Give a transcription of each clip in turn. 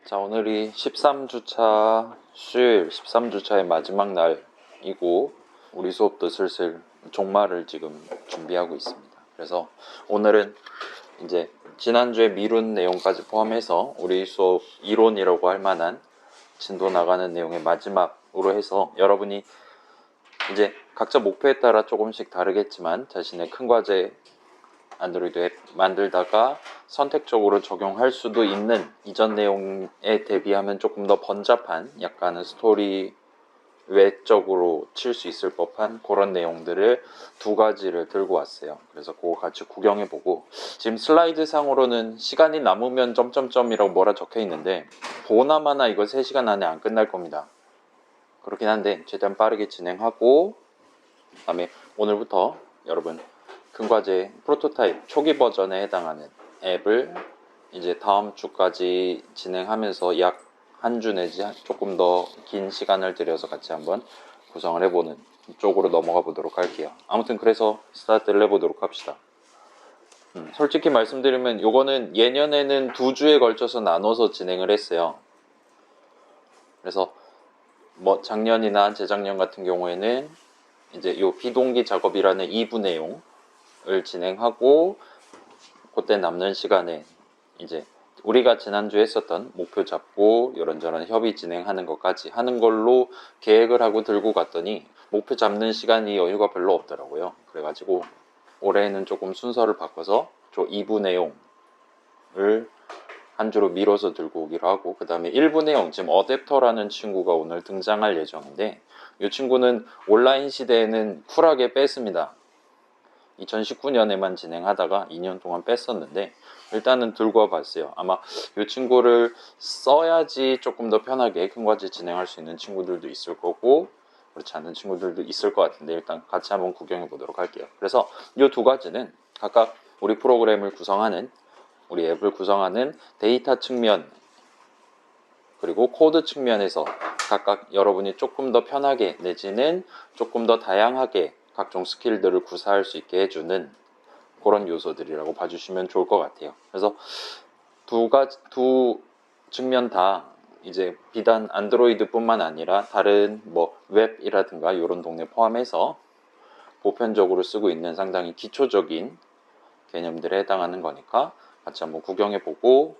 자, 오늘이 13주차 수요일 13주차의 마지막 날이고 우리 수업도 슬슬 종말을 지금 준비하고 있습니다. 그래서 오늘은 이제 지난주에 미룬 내용까지 포함해서 우리 수업 이론이라고 할 만한 진도 나가는 내용의 마지막으로 해서 여러분이 이제 각자 목표에 따라 조금씩 다르겠지만 자신의 큰 과제 안드로이드 앱 만들다가 선택적으로 적용할 수도 있는 이전 내용에 대비하면 조금 더 번잡한 약간은 스토리 외적으로 칠 수 있을 법한 그런 내용들을 두 가지를 들고 왔어요. 그래서 그거 같이 구경해보고, 지금 슬라이드 상으로는 시간이 남으면 점점점이라고 뭐라 적혀 있는데 보나마나 이거 3시간 안에 안 끝날 겁니다. 그렇긴 한데 최대한 빠르게 진행하고, 그 다음에 오늘부터 여러분 큰 과제 프로토타입 초기 버전에 해당하는 앱을 이제 다음 주까지 진행하면서 약 한 주 내지 조금 더 긴 시간을 들여서 같이 한번 구성을 해보는 쪽으로 넘어가 보도록 할게요. 아무튼 그래서 스타트를 해보도록 합시다. 솔직히 말씀드리면 요거는 예년에는 2주에 걸쳐서 나눠서 진행을 했어요. 그래서 뭐 작년이나 재작년 같은 경우에는 이제 요 비동기 작업이라는 2부 내용을 진행하고, 그때 남는 시간에 이제 우리가 지난주에 했었던 목표 잡고 이런저런 협의 진행하는 것까지 하는 걸로 계획을 하고 들고 갔더니 목표 잡는 시간이 여유가 별로 없더라고요. 그래가지고 올해는 조금 순서를 바꿔서 저 2부 내용을 한 주로 미뤄서 들고 오기로 하고, 그 다음에 1부 내용, 지금 어댑터라는 친구가 오늘 등장할 예정인데 이 친구는 온라인 시대에는 쿨하게 뺐습니다. 2019년에만 진행하다가 2년 동안 뺐었는데 일단은 들고 와봤어요. 아마 이 친구를 써야지 조금 더 편하게 큰 과제 진행할 수 있는 친구들도 있을 거고 그렇지 않은 친구들도 있을 것 같은데 일단 같이 한번 구경해 보도록 할게요. 그래서 이 두 가지는 각각 우리 프로그램을 구성하는, 우리 앱을 구성하는 데이터 측면 그리고 코드 측면에서 각각 여러분이 조금 더 편하게 내지는 조금 더 다양하게 각종 스킬들을 구사할 수 있게 해주는 그런 요소들이라고 봐주시면 좋을 것 같아요. 그래서 두 측면 다 이제 비단 안드로이드 뿐만 아니라 다른 뭐 웹이라든가 이런 동네 포함해서 보편적으로 쓰고 있는 상당히 기초적인 개념들에 해당하는 거니까 같이 한번 구경해보고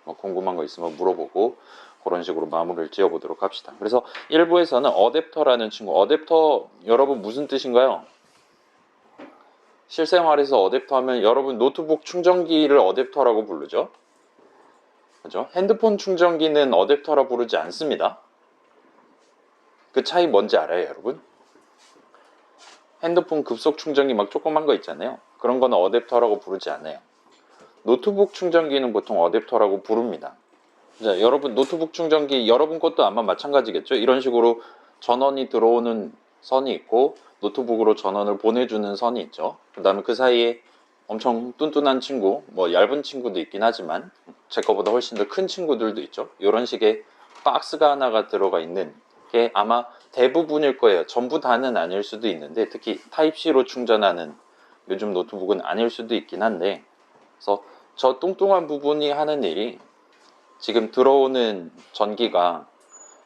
뭐 궁금한 거 있으면 물어보고 그런 식으로 마무리를 지어보도록 합시다. 그래서 1부에서는 어댑터라는 친구, 어댑터 여러분 무슨 뜻인가요? 실생활에서 어댑터 하면 여러분 노트북 충전기를 어댑터라고 부르죠. 그죠? 핸드폰 충전기는 어댑터라 부르지 않습니다. 그 차이 뭔지 알아요, 여러분? 핸드폰 급속 충전기 막 조그만 거 있잖아요. 그런 거는 어댑터라고 부르지 않아요. 노트북 충전기는 보통 어댑터라고 부릅니다. 자, 여러분 노트북 충전기 여러분 것도 아마 마찬가지겠죠. 이런 식으로 전원이 들어오는 선이 있고 노트북으로 전원을 보내주는 선이 있죠. 그 다음에 그 사이에 엄청 뚠뚠한 친구, 뭐 얇은 친구도 있긴 하지만 제 거보다 훨씬 더 큰 친구들도 있죠. 이런 식의 박스가 하나가 들어가 있는 게 아마 대부분일 거예요. 전부 다는 아닐 수도 있는데 특히 타입C로 충전하는 요즘 노트북은 아닐 수도 있긴 한데, 그래서 저 뚱뚱한 부분이 하는 일이 지금 들어오는 전기가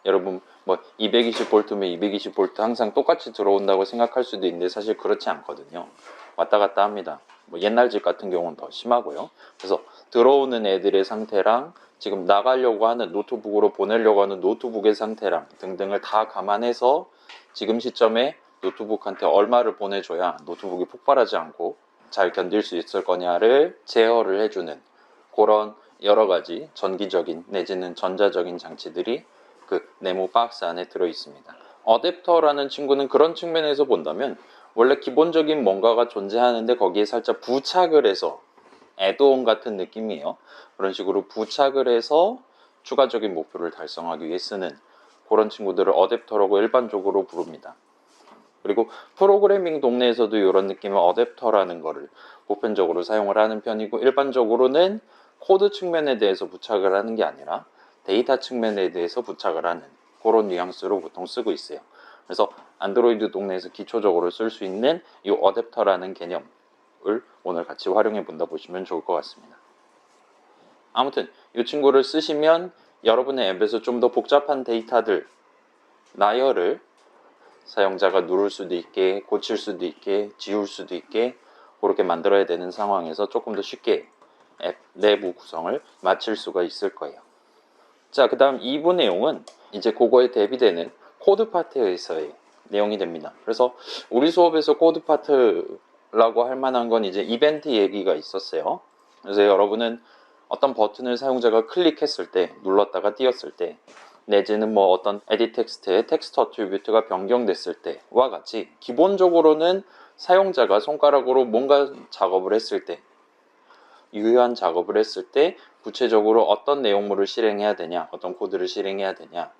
여러분 뭐 220V면 220V 항상 똑같이 들어온다고 생각할 수도 있는데 사실 그렇지 않거든요. 왔다 갔다 합니다. 뭐 옛날 집 같은 경우는 더 심하고요. 그래서 들어오는 애들의 상태랑 지금 나가려고 하는 노트북으로 보내려고 하는 노트북의 상태랑 등등을 다 감안해서 지금 시점에 노트북한테 얼마를 보내줘야 노트북이 폭발하지 않고 잘 견딜 수 있을 거냐를 제어를 해주는 그런 여러 가지 전기적인 내지는 전자적인 장치들이 그 네모 박스 안에 들어 있습니다. 어댑터라는 친구는 그런 측면에서 본다면 원래 기본적인 뭔가가 존재하는데 거기에 살짝 부착을 해서 애드온 같은 느낌이에요. 그런 식으로 부착을 해서 추가적인 목표를 달성하기 위해 쓰는 그런 친구들을 어댑터라고 일반적으로 부릅니다. 그리고 프로그래밍 동네에서도 이런 느낌의 어댑터라는 거를 보편적으로 사용을 하는 편이고, 일반적으로는 코드 측면에 대해서 부착을 하는 게 아니라 데이터 측면에 대해서 부착을 하는 그런 뉘앙스로 보통 쓰고 있어요. 그래서 안드로이드 동네에서 기초적으로 쓸 수 있는 이 어댑터라는 개념을 오늘 같이 활용해 본다 보시면 좋을 것 같습니다. 아무튼 이 친구를 쓰시면 여러분의 앱에서 좀 더 복잡한 데이터들, 나열을 사용자가 누를 수도 있게, 고칠 수도 있게, 지울 수도 있게 그렇게 만들어야 되는 상황에서 조금 더 쉽게 앱 내부 구성을 마칠 수가 있을 거예요. 자, 그 다음 2부 내용은 이제 그거에 대비되는 코드 파트에서의 내용이 됩니다. 그래서 우리 수업에서 코드 파트라고 할 만한 건 이제 이벤트 얘기가 있었어요. 그래서 여러분은 어떤 버튼을 사용자가 클릭했을 때, 눌렀다가 띄었을 때, 내지는 뭐 어떤 에디 텍스트의 텍스트 어트리뷰트가 변경됐을 때와 같이 기본적으로는 사용자가 손가락으로 뭔가 작업을 했을 때, 유효한 작업을 했을 때 구체적으로 어떤 내용물을 실행해야 되냐, 어떤 코드를 실행해야 되냐와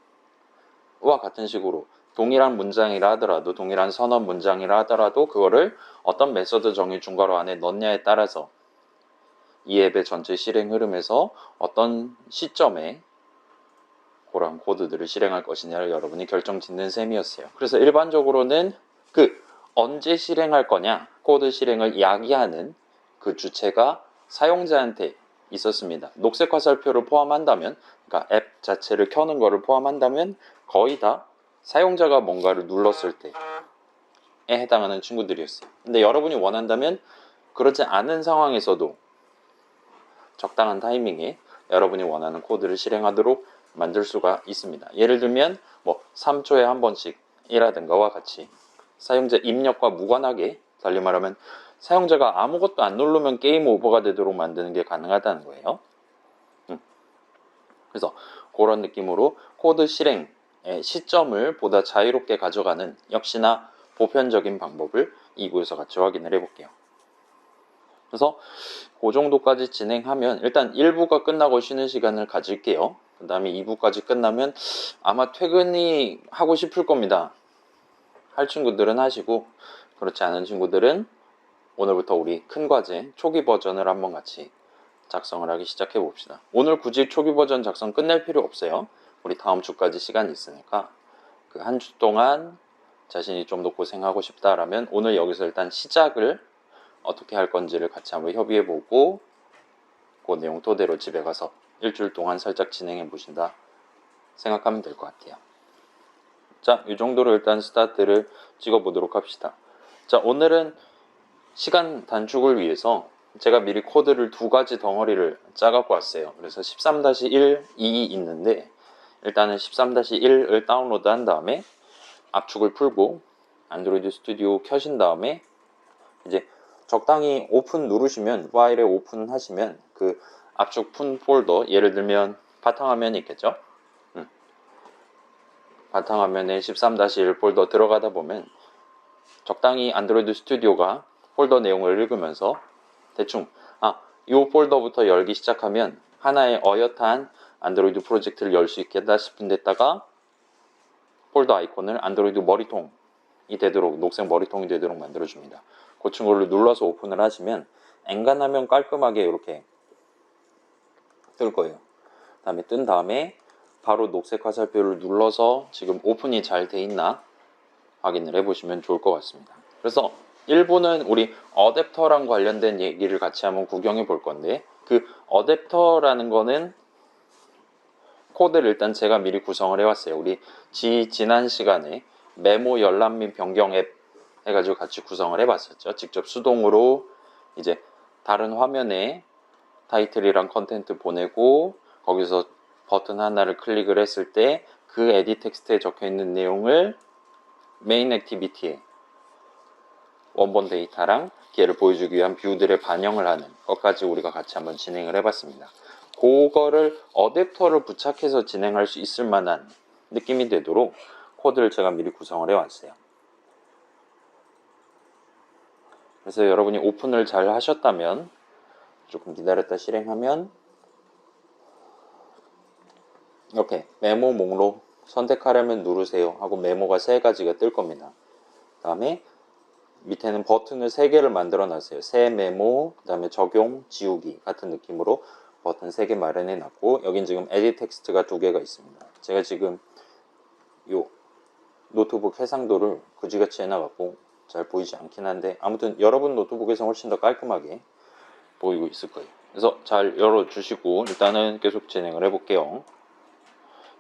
같은 식으로 동일한 문장이라 하더라도, 동일한 선언 문장이라 하더라도 그거를 어떤 메서드 정의 중괄호 안에 넣냐에 따라서 이 앱의 전체 실행 흐름에서 어떤 시점에 그런 코드들을 실행할 것이냐를 여러분이 결정 짓는 셈이었어요. 그래서 일반적으로는 언제 실행할 거냐, 코드 실행을 야기하는 그 주체가 사용자한테 있었습니다. 녹색 화살표를 포함한다면, 그러니까 앱 자체를 켜는 거를 포함한다면 거의 다 사용자가 뭔가를 눌렀을 때에 해당하는 친구들이었어요. 근데 여러분이 원한다면 그렇지 않은 상황에서도 적당한 타이밍에 여러분이 원하는 코드를 실행하도록 만들 수가 있습니다. 예를 들면 뭐 3초에 한 번씩이라든가와 같이 사용자 입력과 무관하게, 달리 말하면 사용자가 아무것도 안 누르면 게임 오버가 되도록 만드는 게 가능하다는 거예요. 그래서 그런 느낌으로 코드 실행의 시점을 보다 자유롭게 가져가는 역시나 보편적인 방법을 2부에서 같이 확인을 해볼게요. 그래서 그 정도까지 진행하면 일단 1부가 끝나고 쉬는 시간을 가질게요. 그 다음에 2부까지 끝나면 아마 퇴근이 하고 싶을 겁니다. 할 친구들은 하시고, 그렇지 않은 친구들은 오늘부터 우리 큰 과제 초기 버전을 한번 같이 작성을 하기 시작해 봅시다. 오늘 굳이 초기 버전 작성 끝낼 필요 없어요. 우리 다음 주까지 시간이 있으니까 그 한 주 동안 자신이 좀 더 고생하고 싶다라면 오늘 여기서 일단 시작을 어떻게 할 건지를 같이 한번 협의해 보고 그 내용 토대로 집에 가서 일주일 동안 살짝 진행해 보신다 생각하면 될 것 같아요. 자, 이 정도로 일단 스타트를 찍어 보도록 합시다. 자, 오늘은 시간 단축을 위해서 제가 미리 코드를 두 가지 덩어리를 짜갖고 왔어요. 그래서 13-1, 2 있는데 일단은 13-1을 다운로드 한 다음에 압축을 풀고 안드로이드 스튜디오 켜신 다음에 이제 적당히 오픈 누르시면, 파일에 오픈 하시면 그 압축 푼 폴더, 예를 들면 바탕화면이 있겠죠. 바탕화면에 13-1 폴더 들어가다 보면 적당히 안드로이드 스튜디오가 폴더 내용을 읽으면서 대충 이 폴더부터 열기 시작하면 하나의 어엿한 안드로이드 프로젝트를 열 수 있겠다 싶은 데다가 폴더 아이콘을 안드로이드 머리통이 되도록, 녹색 머리통이 되도록 만들어줍니다. 그 친구를 눌러서 오픈을 하시면 엔간하면 깔끔하게 이렇게 뜰 거예요. 다음에 뜬 다음에 바로 녹색 화살표를 눌러서 지금 오픈이 잘 돼 있나 확인을 해보시면 좋을 것 같습니다. 그래서 1부는 우리 어댑터랑 관련된 얘기를 같이 한번 구경해 볼 건데, 그 어댑터라는 거는 코드를 일단 제가 미리 구성을 해왔어요. 우리 지난 시간에 메모 열람 및 변경 앱 해가지고 같이 구성을 해봤었죠. 직접 수동으로 이제 다른 화면에 타이틀이랑 컨텐트 보내고 거기서 버튼 하나를 클릭을 했을 때 그 에디 텍스트에 적혀 있는 내용을 메인 액티비티에 원본 데이터랑 걔를 보여주기 위한 뷰들에 반영을 하는 것까지 우리가 같이 한번 진행을 해봤습니다. 그거를 어댑터를 부착해서 진행할 수 있을 만한 느낌이 되도록 코드를 제가 미리 구성을 해왔어요. 그래서 여러분이 오픈을 잘 하셨다면 조금 기다렸다 실행하면 이렇게 메모 목록 선택하려면 누르세요 하고 메모가 3가지가 뜰 겁니다. 그 다음에 밑에는 버튼을 3개를 만들어 놨어요. 새 메모, 그 다음에 적용, 지우기 같은 느낌으로 버튼 3개 마련해 놨고, 여긴 지금 에디 텍스트가 2개가 있습니다. 제가 지금 요 노트북 해상도를 그지같이 해놔갖고 잘 보이지 않긴 한데, 아무튼 여러분 노트북에서 훨씬 더 깔끔하게 보이고 있을 거예요. 그래서 잘 열어주시고 일단은 계속 진행을 해볼게요.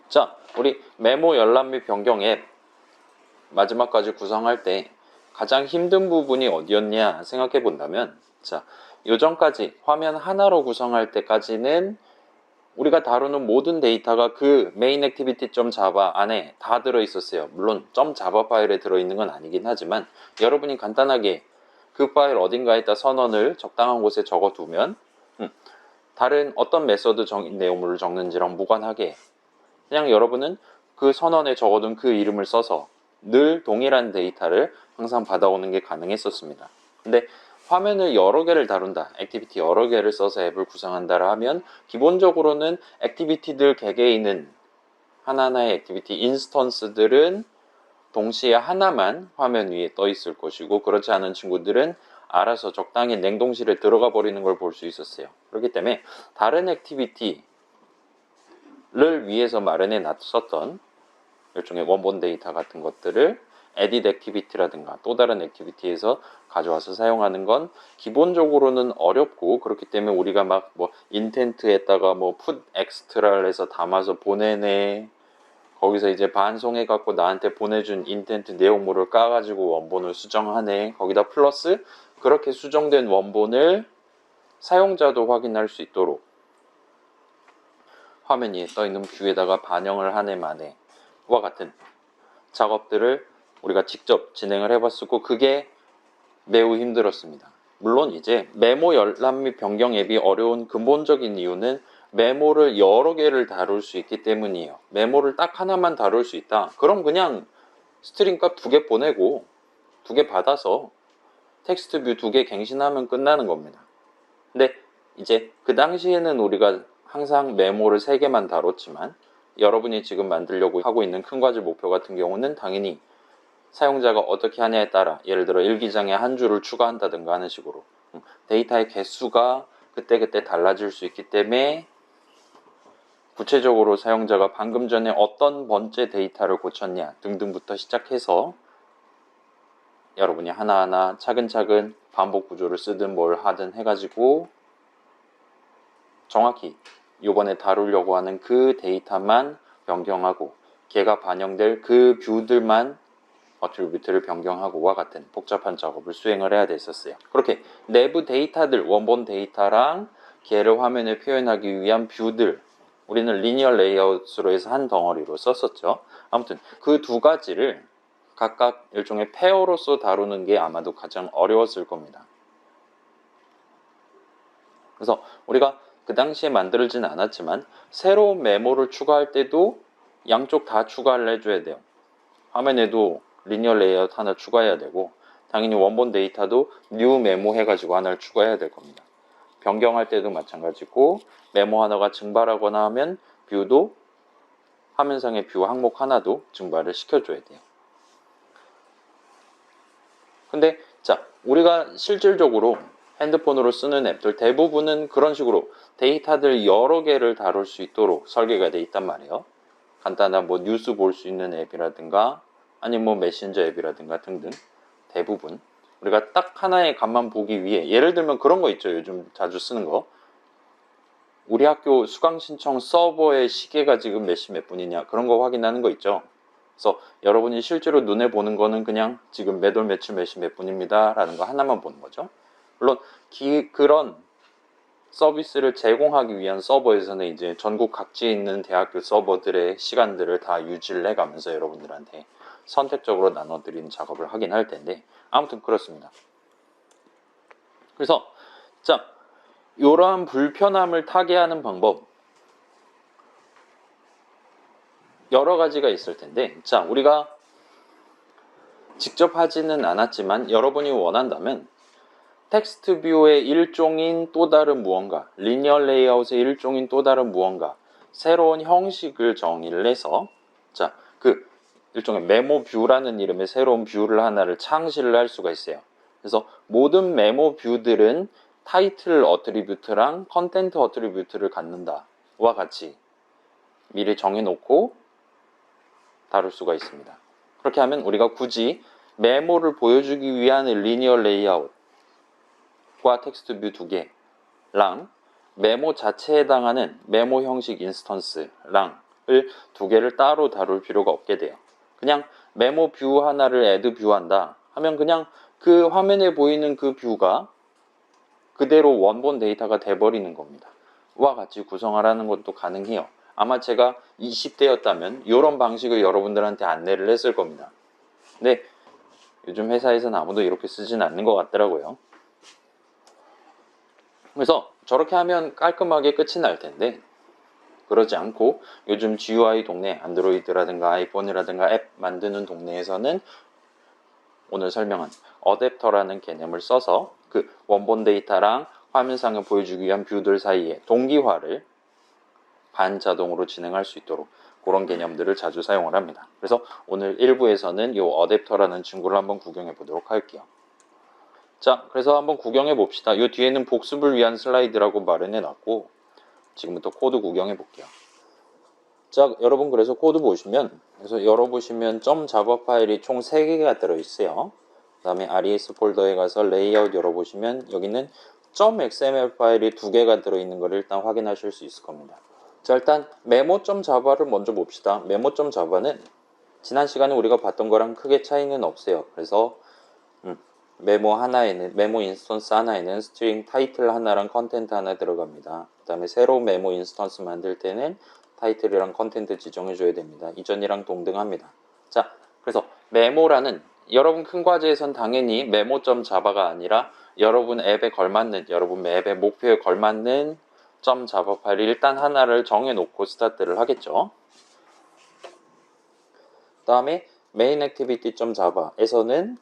자, 우리 메모 열람 및 변경 앱 마지막까지 구성할 때 가장 힘든 부분이 어디였냐 생각해 본다면, 자, 요전까지 화면 하나로 구성할 때까지는 우리가 다루는 모든 데이터가 그 main activity.java 안에 다 들어있었어요. 물론 .java 파일에 들어있는 건 아니긴 하지만 여러분이 간단하게 그 파일 어딘가에다 선언을 적당한 곳에 적어두면 다른 어떤 메서드 내용물을 적는지랑 무관하게 그냥 여러분은 그 선언에 적어둔 그 이름을 써서 늘 동일한 데이터를 항상 받아오는 게 가능했었습니다. 근데 화면을 여러 개를 다룬다, 액티비티 여러 개를 써서 앱을 구성한다라 하면 기본적으로는 액티비티들 개개인은 하나하나의 액티비티 인스턴스들은 동시에 하나만 화면 위에 떠 있을 것이고, 그렇지 않은 친구들은 알아서 적당히 냉동실에 들어가 버리는 걸 볼 수 있었어요. 그렇기 때문에 다른 액티비티를 위해서 마련해 놨었던 일종의 원본 데이터 같은 것들을 edit activity라든가 또 다른 액티비티에서 가져와서 사용하는 건 기본적으로는 어렵고, 그렇기 때문에 우리가 막 뭐 intent에다가 뭐 put extra를 해서 담아서 보내네, 거기서 이제 반송해 갖고 나한테 보내준 인텐트 내용물을 까가지고 원본을 수정하네, 거기다 플러스 그렇게 수정된 원본을 사용자도 확인할 수 있도록 화면 위에 떠있는 뷰에다가 반영을 하네 마네 와 같은 작업들을 우리가 직접 진행을 해봤었고, 그게 매우 힘들었습니다. 물론 이제 메모 열람 및 변경 앱이 어려운 근본적인 이유는 메모를 여러 개를 다룰 수 있기 때문이에요. 메모를 딱 하나만 다룰 수 있다, 그럼 그냥 스트링 값 2개 보내고 2개 받아서 텍스트 뷰 2개 갱신하면 끝나는 겁니다. 근데 이제 그 당시에는 우리가 항상 메모를 3개만 다뤘지만, 여러분이 지금 만들려고 하고 있는 큰 과제 목표 같은 경우는 당연히 사용자가 어떻게 하냐에 따라 예를 들어 일기장에 한 줄을 추가한다든가 하는 식으로 데이터의 개수가 그때그때 달라질 수 있기 때문에 구체적으로 사용자가 방금 전에 어떤 번째 데이터를 고쳤냐 등등부터 시작해서 여러분이 하나하나 차근차근 반복 구조를 쓰든 뭘 하든 해가지고 정확히 이번에 다루려고 하는 그 데이터만 변경하고 걔가 반영될 그 뷰들만 어트리뷰트를 변경하고와 같은 복잡한 작업을 수행을 해야 됐었어요. 그렇게 내부 데이터들, 원본 데이터랑 걔를 화면에 표현하기 위한 뷰들, 우리는 리니어 레이아웃으로 해서 한 덩어리로 썼었죠. 아무튼 그 두 가지를 각각 일종의 페어로서 다루는 게 아마도 가장 어려웠을 겁니다. 그래서 우리가 그 당시에 만들지는 않았지만 새로운 메모를 추가할 때도 양쪽 다 추가를 해줘야 돼요. 화면에도 리니어 레이아웃 하나 추가해야 되고, 당연히 원본 데이터도 new 메모 해가지고 하나를 추가해야 될 겁니다. 변경할 때도 마찬가지고, 메모 하나가 증발하거나 하면 뷰도 화면상의 뷰 항목 하나도 증발을 시켜줘야 돼요. 근데 자, 우리가 실질적으로 핸드폰으로 쓰는 앱들 대부분은 그런 식으로 데이터들 여러 개를 다룰 수 있도록 설계가 돼 있단 말이에요. 간단한 뭐 뉴스 볼 수 있는 앱이라든가 아니면 뭐 메신저 앱이라든가 등등 대부분 우리가 딱 하나의 값만 보기 위해, 예를 들면 그런 거 있죠. 요즘 자주 쓰는 거, 우리 학교 수강 신청 서버의 시계가 지금 몇 시 몇 분이냐 그런 거 확인하는 거 있죠. 그래서 여러분이 실제로 눈에 보는 거는 그냥 지금 몇 월 며칠 몇 시 몇 분입니다 라는 거 하나만 보는 거죠. 물론 그런 서비스를 제공하기 위한 서버에서는 이제 전국 각지에 있는 대학교 서버들의 시간들을 다 유지를 해가면서 여러분들한테 선택적으로 나눠드리는 작업을 하긴 할 텐데, 아무튼 그렇습니다. 그래서 자, 이러한 불편함을 타개하는 방법 여러 가지가 있을 텐데, 자, 우리가 직접 하지는 않았지만 여러분이 원한다면 텍스트 뷰의 일종인 또 다른 무언가, 리니어 레이아웃의 일종인 또 다른 무언가, 새로운 형식을 정의를 해서, 자, 그 일종의 메모 뷰라는 이름의 새로운 뷰를 하나를 창시를 할 수가 있어요. 그래서 모든 메모 뷰들은 타이틀 어트리뷰트랑 컨텐트 어트리뷰트를 갖는다와 같이 미리 정해놓고 다룰 수가 있습니다. 그렇게 하면 우리가 굳이 메모를 보여주기 위한 리니어 레이아웃 과 텍스트 뷰 2개랑 메모 자체에 해당하는 메모 형식 인스턴스랑을 두 개를 따로 다룰 필요가 없게 돼요. 그냥 메모 뷰 하나를 애드 뷰한다 하면 그냥 그 화면에 보이는 그 뷰가 그대로 원본 데이터가 돼버리는 겁니다. 와 같이 구성하라는 것도 가능해요. 아마 제가 20대였다면 이런 방식을 여러분들한테 안내를 했을 겁니다. 근데 요즘 회사에서는 아무도 이렇게 쓰진 않는 것 같더라고요. 그래서 저렇게 하면 깔끔하게 끝이 날 텐데 그러지 않고 요즘 GUI 동네, 안드로이드라든가 아이폰이라든가 앱 만드는 동네에서는 오늘 설명한 어댑터라는 개념을 써서 그 원본 데이터랑 화면상에 보여주기 위한 뷰들 사이에 동기화를 반자동으로 진행할 수 있도록 그런 개념들을 자주 사용을 합니다. 그래서 오늘 1부에서는 이 어댑터라는 친구를 한번 구경해 보도록 할게요. 자, 그래서 한번 구경해 봅시다. 이 뒤에는 복습을 위한 슬라이드라고 마련해 놨고 지금부터 코드 구경해 볼게요. 자, 여러분 그래서 코드 보시면 그래서 열어보시면 .java 파일이 총 3개가 들어있어요. 그 다음에 RES 폴더에 가서 레이아웃 열어보시면 여기는 .xml 파일이 2개가 들어있는 걸 일단 확인하실 수 있을 겁니다. 자, 일단 메모.java를 먼저 봅시다. 메모.java는 지난 시간에 우리가 봤던 거랑 크게 차이는 없어요. 그래서 메모 하나에는 메모 인스턴스 하나에는 스트링 타이틀 하나랑 컨텐트 하나 들어갑니다. 그 다음에 새로운 메모 인스턴스 만들 때는 타이틀이랑 컨텐트 지정해 줘야 됩니다. 이전이랑 동등합니다. 자, 그래서 메모라는 여러분 큰 과제에선 당연히 메모.java가 아니라 여러분 앱에 걸맞는 여러분 앱의 목표에 걸맞는 .java 파일을 일단 하나를 정해 놓고 스타트를 하겠죠. 그 다음에 main activity.java에서는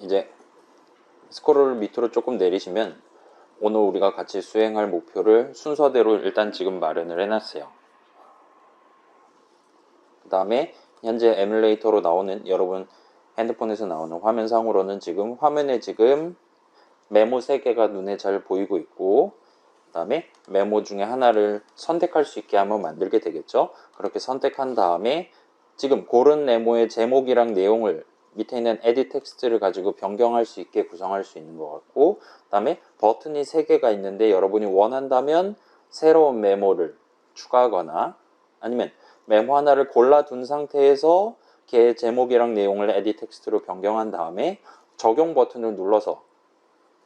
이제 스크롤을 밑으로 조금 내리시면 오늘 우리가 같이 수행할 목표를 순서대로 일단 지금 마련을 해놨어요. 그 다음에 현재 에뮬레이터로 나오는 여러분 핸드폰에서 나오는 화면상으로는 지금 화면에 지금 메모 3개가 눈에 잘 보이고 있고 그 다음에 메모 중에 하나를 선택할 수 있게 한번 만들게 되겠죠. 그렇게 선택한 다음에 지금 고른 메모의 제목이랑 내용을 밑에 있는 edit 텍스트를 가지고 변경할 수 있게 구성할 수 있는 것 같고 그 다음에 버튼이 3개가 있는데 여러분이 원한다면 새로운 메모를 추가하거나 아니면 메모 하나를 골라둔 상태에서 걔 제목이랑 내용을 edit 텍스트로 변경한 다음에 적용 버튼을 눌러서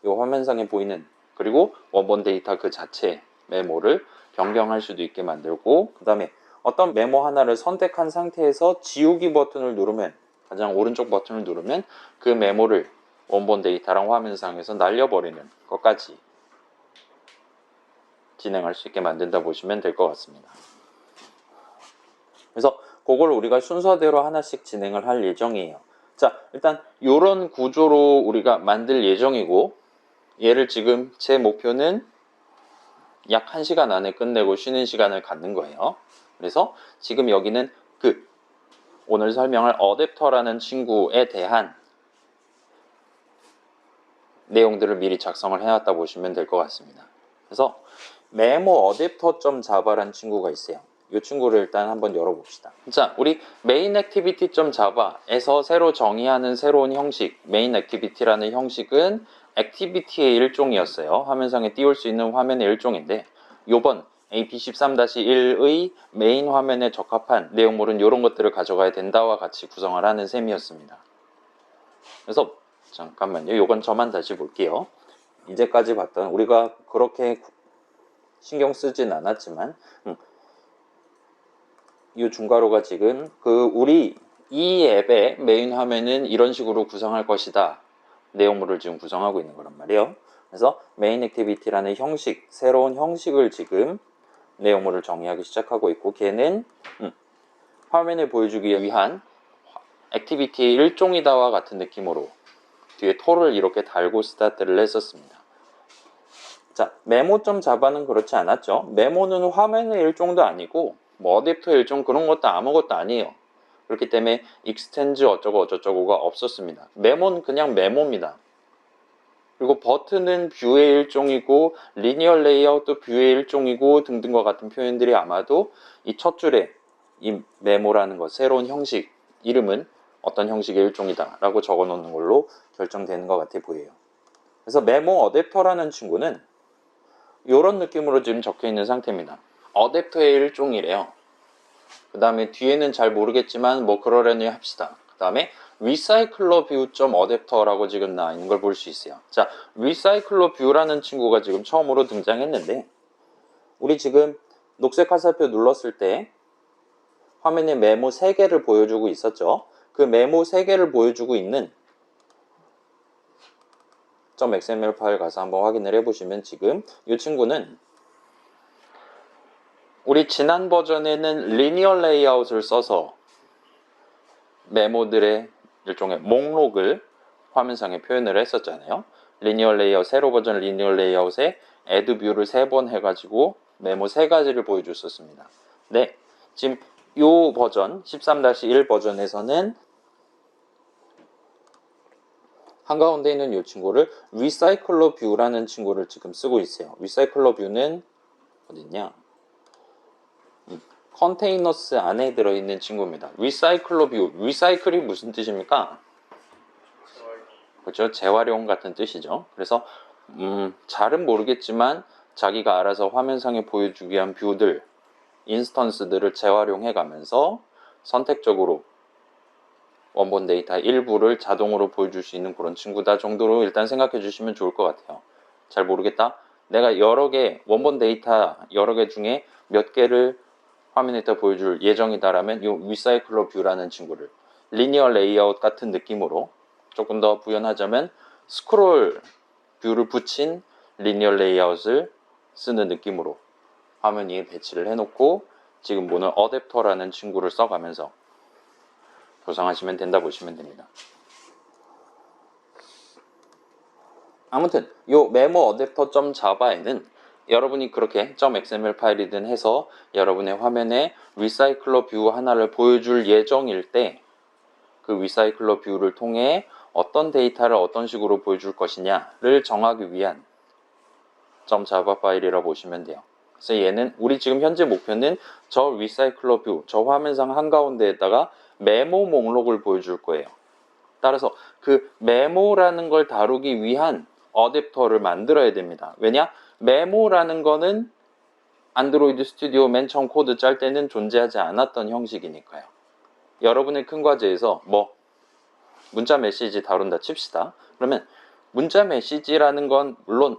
이 화면상에 보이는 그리고 원본 데이터 그 자체 메모를 변경할 수도 있게 만들고 그 다음에 어떤 메모 하나를 선택한 상태에서 지우기 버튼을 누르면 가장 오른쪽 버튼을 누르면 그 메모를 원본 데이터랑 화면상에서 날려버리는 것까지 진행할 수 있게 만든다 보시면 될 것 같습니다. 그래서 그걸 우리가 순서대로 하나씩 진행을 할 예정이에요. 자, 일단 이런 구조로 우리가 만들 예정이고 얘를 지금 제 목표는 약 1시간 안에 끝내고 쉬는 시간을 갖는 거예요. 그래서 지금 여기는 그 오늘 설명할 어댑터라는 친구에 대한 내용들을 미리 작성을 해놨다 보시면 될 것 같습니다. 그래서 메모 어댑터.java라는 친구가 있어요. 이 친구를 일단 한번 열어봅시다. 자, 우리 main activity.java에서 새로 정의하는 새로운 형식 main activity라는 형식은 activity의 일종이었어요. 화면상에 띄울 수 있는 화면의 일종인데 요번 AP13-1의 메인 화면에 적합한 내용물은 이런 것들을 가져가야 된다와 같이 구성을 하는 셈이었습니다. 그래서 잠깐만요. 요건 저만 다시 볼게요. 이제까지 봤던 우리가 그렇게 신경 쓰진 않았지만 이 중괄호가 지금 우리 이 앱의 메인 화면은 이런 식으로 구성할 것이다. 내용물을 지금 구성하고 있는 거란 말이에요. 그래서 메인 액티비티라는 형식, 새로운 형식을 지금 내용물을 정의하기 시작하고 있고 걔는 화면에 보여주기 위한 액티비티의 일종이다와 같은 느낌으로 뒤에 톨을 이렇게 달고 스타트를 했었습니다. 자, 메모.java는 그렇지 않았죠. 메모는 화면의 일종도 아니고 뭐 어댑터 일종 그런 것도 아무것도 아니에요. 그렇기 때문에 익스텐즈 어쩌고 어쩌고가 없었습니다. 메모는 그냥 메모입니다. 그리고 버튼은 뷰의 일종이고 리니어 레이아웃도 뷰의 일종이고 등등과 같은 표현들이 아마도 이 첫 줄에 이 메모라는 것, 새로운 형식 이름은 어떤 형식의 일종이다 라고 적어 놓는 걸로 결정되는 것 같아 보여요. 그래서 메모 어댑터라는 친구는 이런 느낌으로 지금 적혀 있는 상태입니다. 어댑터의 일종이래요. 그 다음에 뒤에는 잘 모르겠지만 뭐 그러려니 합시다. 그 다음에 리사이클러 뷰 어댑터라고 지금 나와 있는 걸 볼 수 있어요. 자, 리사이클러 뷰라는 친구가 지금 처음으로 등장했는데, 우리 지금 녹색 화살표 눌렀을 때 화면에 메모 3개를 보여주고 있었죠. 그 메모 3개를 보여주고 있는 .xml 파일 가서 한번 확인을 해보시면 지금 이 친구는 우리 지난 버전에는 리니어 레이아웃을 써서 메모들의 일종의 목록을 화면상에 표현을 했었잖아요. 리니어 레이아웃, 새로 버전 리니어 레이아웃에 add view를 3번 해가지고 메모 3가지를 보여줬었습니다. 네, 지금 이 버전 13-1 버전에서는 한가운데 있는 이 친구를 리사이클러 뷰라는 친구를 지금 쓰고 있어요. 리사이클러 뷰는 어딨냐? 컨테이너스 안에 들어있는 친구입니다. 리사이클러 뷰, 리사이클이 무슨 뜻입니까? 그렇죠? 재활용 같은 뜻이죠. 그래서 잘은 모르겠지만 자기가 알아서 화면상에 보여주기 위한 뷰들, 인스턴스들을 재활용해 가면서 선택적으로 원본 데이터 일부를 자동으로 보여줄 수 있는 그런 친구다 정도로 일단 생각해 주시면 좋을 것 같아요. 잘 모르겠다? 내가 여러 개, 원본 데이터 여러 개 중에 몇 개를 화면에다 보여줄 예정이다라면 이 리사이클러 뷰라는 친구를 리니어 레이아웃 같은 느낌으로 조금 더 부연하자면 스크롤 뷰를 붙인 리니어 레이아웃을 쓰는 느낌으로 화면 위에 배치를 해놓고 지금 보는 어댑터라는 친구를 써가면서 구성하시면 된다 보시면 됩니다. 아무튼 이 메모 어댑터 .java에는 여러분이 그렇게 .xml 파일이든 해서 여러분의 화면에 리사이클러 뷰 하나를 보여줄 예정일 때 그 리사이클러 뷰를 통해 어떤 데이터를 어떤 식으로 보여줄 것이냐를 정하기 위한 .java 파일이라고 보시면 돼요. 그래서 얘는 우리 지금 현재 목표는 저 리사이클러 뷰, 저 화면상 한가운데에다가 메모 목록을 보여줄 거예요. 따라서 그 메모라는 걸 다루기 위한 어댑터를 만들어야 됩니다. 왜냐? 메모라는 거는 안드로이드 스튜디오 맨 처음 코드 짤 때는 존재하지 않았던 형식이니까요. 여러분의 큰 과제에서 뭐 문자 메시지 다룬다 칩시다. 그러면 문자 메시지라는 건 물론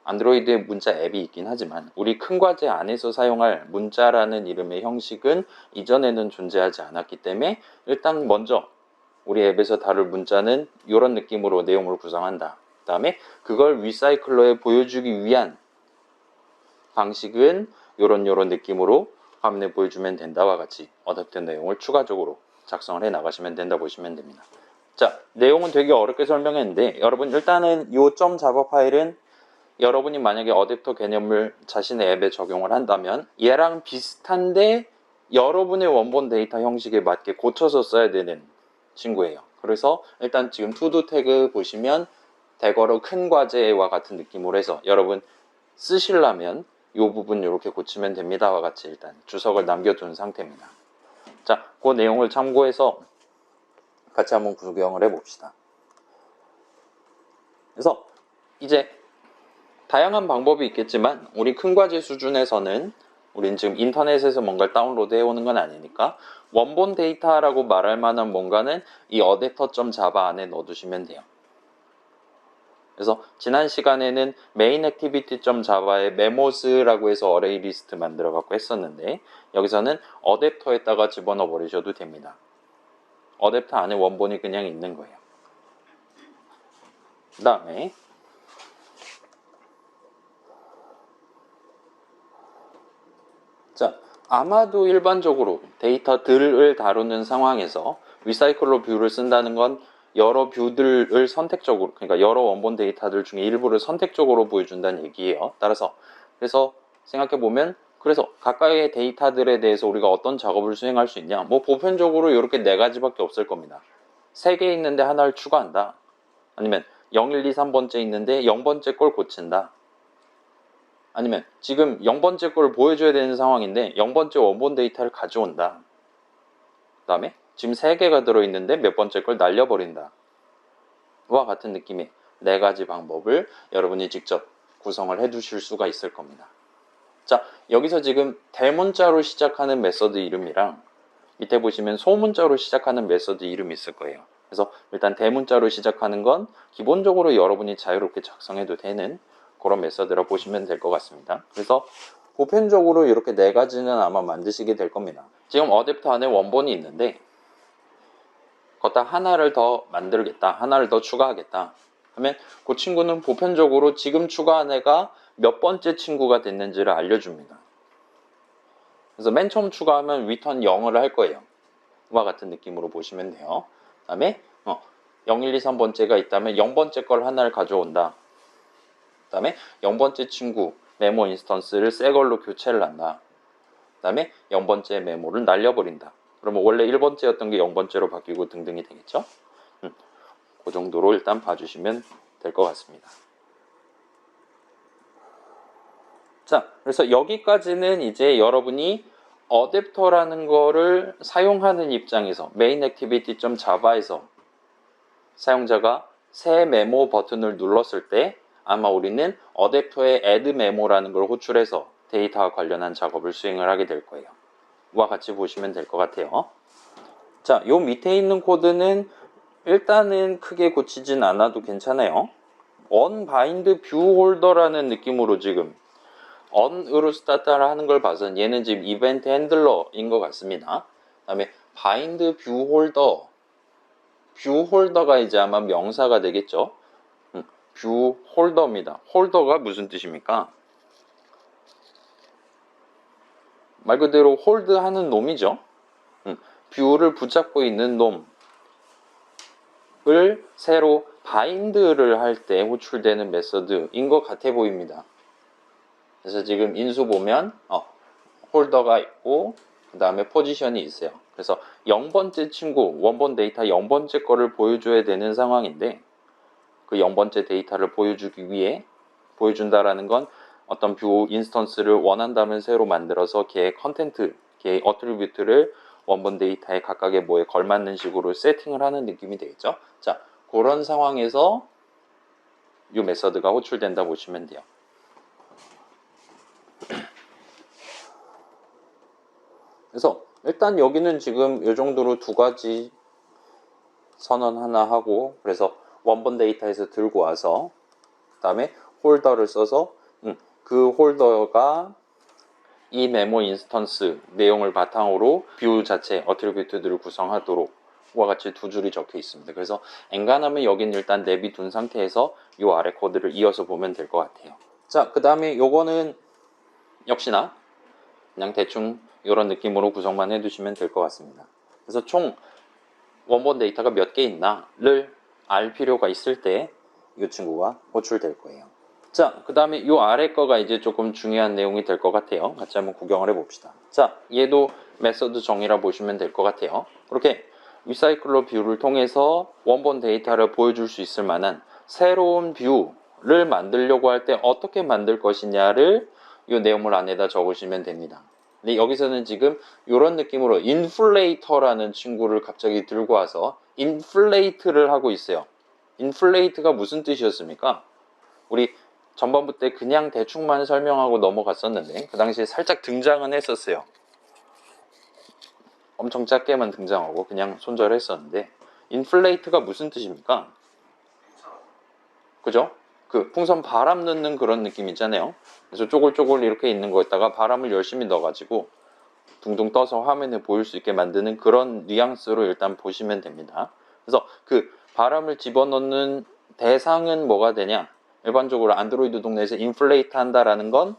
안드로이드에 문자 앱이 있긴 하지만 우리 큰 과제 안에서 사용할 문자라는 이름의 형식은 이전에는 존재하지 않았기 때문에 일단 먼저 우리 앱에서 다룰 문자는 이런 느낌으로 내용을 구성한다. 그 다음에 그걸 리사이클러에 보여주기 위한 방식은 이런 느낌으로 화면에 보여주면 된다와 같이 어댑터 내용을 추가적으로 작성을 해 나가시면 된다 보시면 됩니다. 자, 내용은 되게 어렵게 설명했는데 여러분 일단은 이 .java 파일은 여러분이 만약에 어댑터 개념을 자신의 앱에 적용을 한다면 얘랑 비슷한데 여러분의 원본 데이터 형식에 맞게 고쳐서 써야 되는 친구예요. 그래서 일단 지금 투두 태그 보시면 대거로 큰 과제와 같은 느낌으로 해서 여러분 쓰시려면 이 부분 이렇게 고치면 됩니다와 같이 일단 주석을 남겨둔 상태입니다. 자, 그 내용을 참고해서 같이 한번 구경을 해봅시다. 그래서 이제 다양한 방법이 있겠지만 우리 큰 과제 수준에서는 우린 지금 인터넷에서 뭔가를 다운로드 해오는 건 아니니까 원본 데이터라고 말할 만한 뭔가는 이 어댑터 .java 안에 넣어두시면 돼요. 그래서 지난 시간에는 main activity .java에 memos라고 해서 어레이 리스트 만들어 갖고 했었는데 여기서는 어댑터에다가 집어넣어 버리셔도 됩니다. 어댑터 안에 원본이 그냥 있는 거예요. 그 다음에 자, 아마도 일반적으로 데이터들을 다루는 상황에서 리사이클러 뷰를 쓴다는 건 여러 뷰들을 선택적으로, 그러니까 여러 원본 데이터들 중에 일부를 선택적으로 보여준다는 얘기예요. 따라서 그래서 생각해보면 그래서 가까이의 데이터들에 대해서 우리가 어떤 작업을 수행할 수 있냐, 뭐 보편적으로 이렇게 4가지밖에 없을 겁니다. 3개 있는데 하나를 추가한다, 아니면 0, 1, 2, 3번째 있는데 0번째 걸 고친다, 아니면 지금 0번째 걸 보여줘야 되는 상황인데 0번째 원본 데이터를 가져온다. 그 다음에 지금 3개가 들어있는데 몇 번째 걸 날려버린다 와 같은 느낌의 4가지 방법을 여러분이 직접 구성을 해 두실 수가 있을 겁니다. 자, 여기서 지금 대문자로 시작하는 메서드 이름이랑 밑에 보시면 소문자로 시작하는 메서드 이름이 있을 거예요. 그래서 일단 대문자로 시작하는 건 기본적으로 여러분이 자유롭게 작성해도 되는 그런 메서드라 보시면 될 것 같습니다. 그래서 보편적으로 이렇게 4가지는 아마 만드시게 될 겁니다. 지금 어댑터 안에 원본이 있는데 거기다 하나를 더 만들겠다, 하나를 더 추가하겠다 하면 그 친구는 보편적으로 지금 추가한 애가 몇 번째 친구가 됐는지를 알려줍니다. 그래서 맨 처음 추가하면 return 0을 할 거예요. 와 같은 느낌으로 보시면 돼요. 그 다음에 0, 1, 2, 3번째가 있다면 0번째 걸 하나를 가져온다. 그 다음에 0번째 친구 메모 인스턴스를 새 걸로 교체를 한다. 그 다음에 0번째 메모를 날려버린다. 그러면 원래 1번째였던 게 0번째로 바뀌고 등등이 되겠죠. 그 정도로 일단 봐주시면 될 것 같습니다. 자, 그래서 여기까지는 이제 여러분이 어댑터라는 거를 사용하는 입장에서 main-activity.java에서 사용자가 새 메모 버튼을 눌렀을 때 아마 우리는 어댑터에 add 메모라는 걸 호출해서 데이터와 관련한 작업을 수행을 하게 될 거예요. 와 같이 보시면 될 것 같아요. 자, 요 밑에 있는 코드는 일단은 크게 고치진 않아도 괜찮아요. unbind view holder라는 느낌으로 지금 on으로 스타트를 하는 걸 봐서 얘는 지금 이벤트 핸들러인 것 같습니다. 그 다음에 bind view holder, view holder가 이제 아마 명사가 되겠죠. view holder입니다. 홀더가 무슨 뜻입니까? 말 그대로 홀드하는 놈이죠. 뷰를 붙잡고 있는 놈을 새로 바인드를 할 때 호출되는 메서드인 것 같아 보입니다. 그래서 지금 인수 보면 홀더가 있고 그 다음에 포지션이 있어요. 그래서 0번째 친구, 원본 데이터 0번째 거를 보여줘야 되는 상황인데 그 0번째 데이터를 보여주기 위해 보여준다라는 건 어떤 뷰 인스턴스를 원한다면 새로 만들어서 걔의 컨텐트, 걔의 어트리뷰트를 원본 데이터에 각각의 뭐에 걸맞는 식으로 세팅을 하는 느낌이 되겠죠. 자, 그런 상황에서 이 메서드가 호출된다 보시면 돼요. 그래서 일단 여기는 지금 이 정도로 2가지 선언 하나 하고 그래서 원본 데이터에서 들고 와서 그 다음에 홀더를 써서 그 홀더가 이 메모 인스턴스 내용을 바탕으로 뷰 자체 어트리뷰트들을 구성하도록 와 같이 2줄이 적혀 있습니다. 그래서 엔간하면 여기는 일단 내비둔 상태에서 이 아래 코드를 이어서 보면 될 것 같아요. 자, 그 다음에 요거는 역시나 그냥 대충 이런 느낌으로 구성만 해두시면 될 것 같습니다. 그래서 총 원본 데이터가 몇 개 있나를 알 필요가 있을 때 이 친구가 호출될 거예요. 자, 그 다음에 이 아래 거가 이제 조금 중요한 내용이 될 것 같아요. 같이 한번 구경을 해봅시다. 자, 얘도 메서드 정의라 보시면 될 것 같아요. 그렇게 리사이클러 뷰를 통해서 원본 데이터를 보여줄 수 있을 만한 새로운 뷰를 만들려고 할 때 어떻게 만들 것이냐를 이 내용물 안에다 적으시면 됩니다. 근데 여기서는 지금 이런 느낌으로 인플레이터라는 친구를 갑자기 들고 와서 인플레이트를 하고 있어요. 인플레이트가 무슨 뜻이었습니까? 우리 전반부 때 그냥 대충만 설명하고 넘어갔었는데 그 당시에 살짝 등장은 했었어요. 엄청 작게만 등장하고 그냥 손절했었는데 인플레이트가 무슨 뜻입니까? 그죠? 그 풍선 바람 넣는 그런 느낌 있잖아요. 그래서 쪼글쪼글 이렇게 있는 거에다가 바람을 열심히 넣어가지고 둥둥 떠서 화면에 보일 수 있게 만드는 그런 뉘앙스로 일단 보시면 됩니다. 그래서 그 바람을 집어넣는 대상은 뭐가 되냐? 일반적으로 안드로이드 동네에서 인플레이트 한다라는 건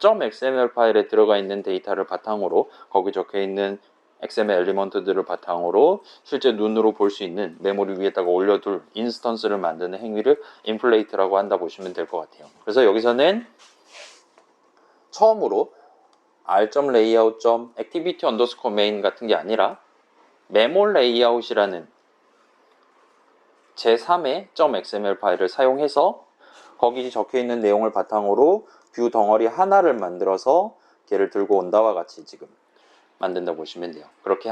.xml 파일에 들어가 있는 데이터를 바탕으로 거기 적혀 있는 XML 엘리먼트들을 바탕으로 실제 눈으로 볼 수 있는 메모리 위에다가 올려둘 인스턴스를 만드는 행위를 인플레이트라고 한다 보시면 될 것 같아요. 그래서 여기서는 처음으로 r.layout.activity_main 같은 게 아니라 메모 레이아웃이라는 제3의 .xml 파일을 사용해서 거기 적혀 있는 내용을 바탕으로 뷰 덩어리 하나를 만들어서 걔를 들고 온다와 같이 지금 만든다 보시면 돼요. 그렇게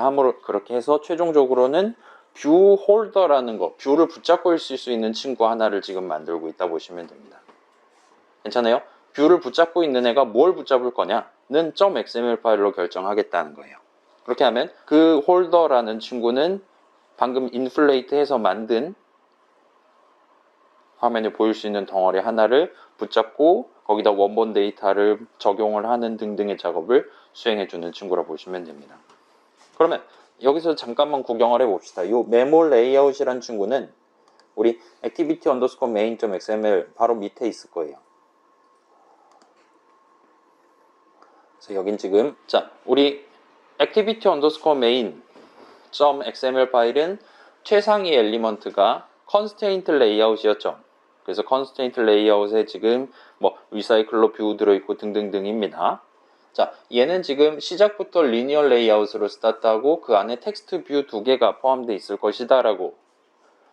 해서 최종적으로는 뷰 홀더라는 거, 뷰를 붙잡고 있을 수 있는 친구 하나를 지금 만들고 있다 보시면 됩니다. 괜찮아요? 뷰를 붙잡고 있는 애가 뭘 붙잡을 거냐는 .xml 파일로 결정하겠다는 거예요. 그렇게 하면 그 홀더라는 친구는 방금 인플레이트해서 만든 화면에 보일 수 있는 덩어리 하나를 붙잡고 거기다 원본 데이터를 적용을 하는 등등의 작업을 수행해주는 친구라 보시면 됩니다. 그러면 여기서 잠깐만 구경을 해봅시다. 이 메모 레이아웃이라는 친구는 우리 activity underscore main.xml 바로 밑에 있을 거예요. 그래서 여긴 지금 우리 activity underscore main.xml 파일은 최상위 엘리먼트가 constraint layout이었죠. 그래서 constraint layout에 지금 뭐 recycler 뷰 들어있고 등등등입니다. 얘는 지금 시작부터 linear layout으로 스타트하고 그 안에 텍스트 뷰 2개가 포함되어 있을 것이다 라고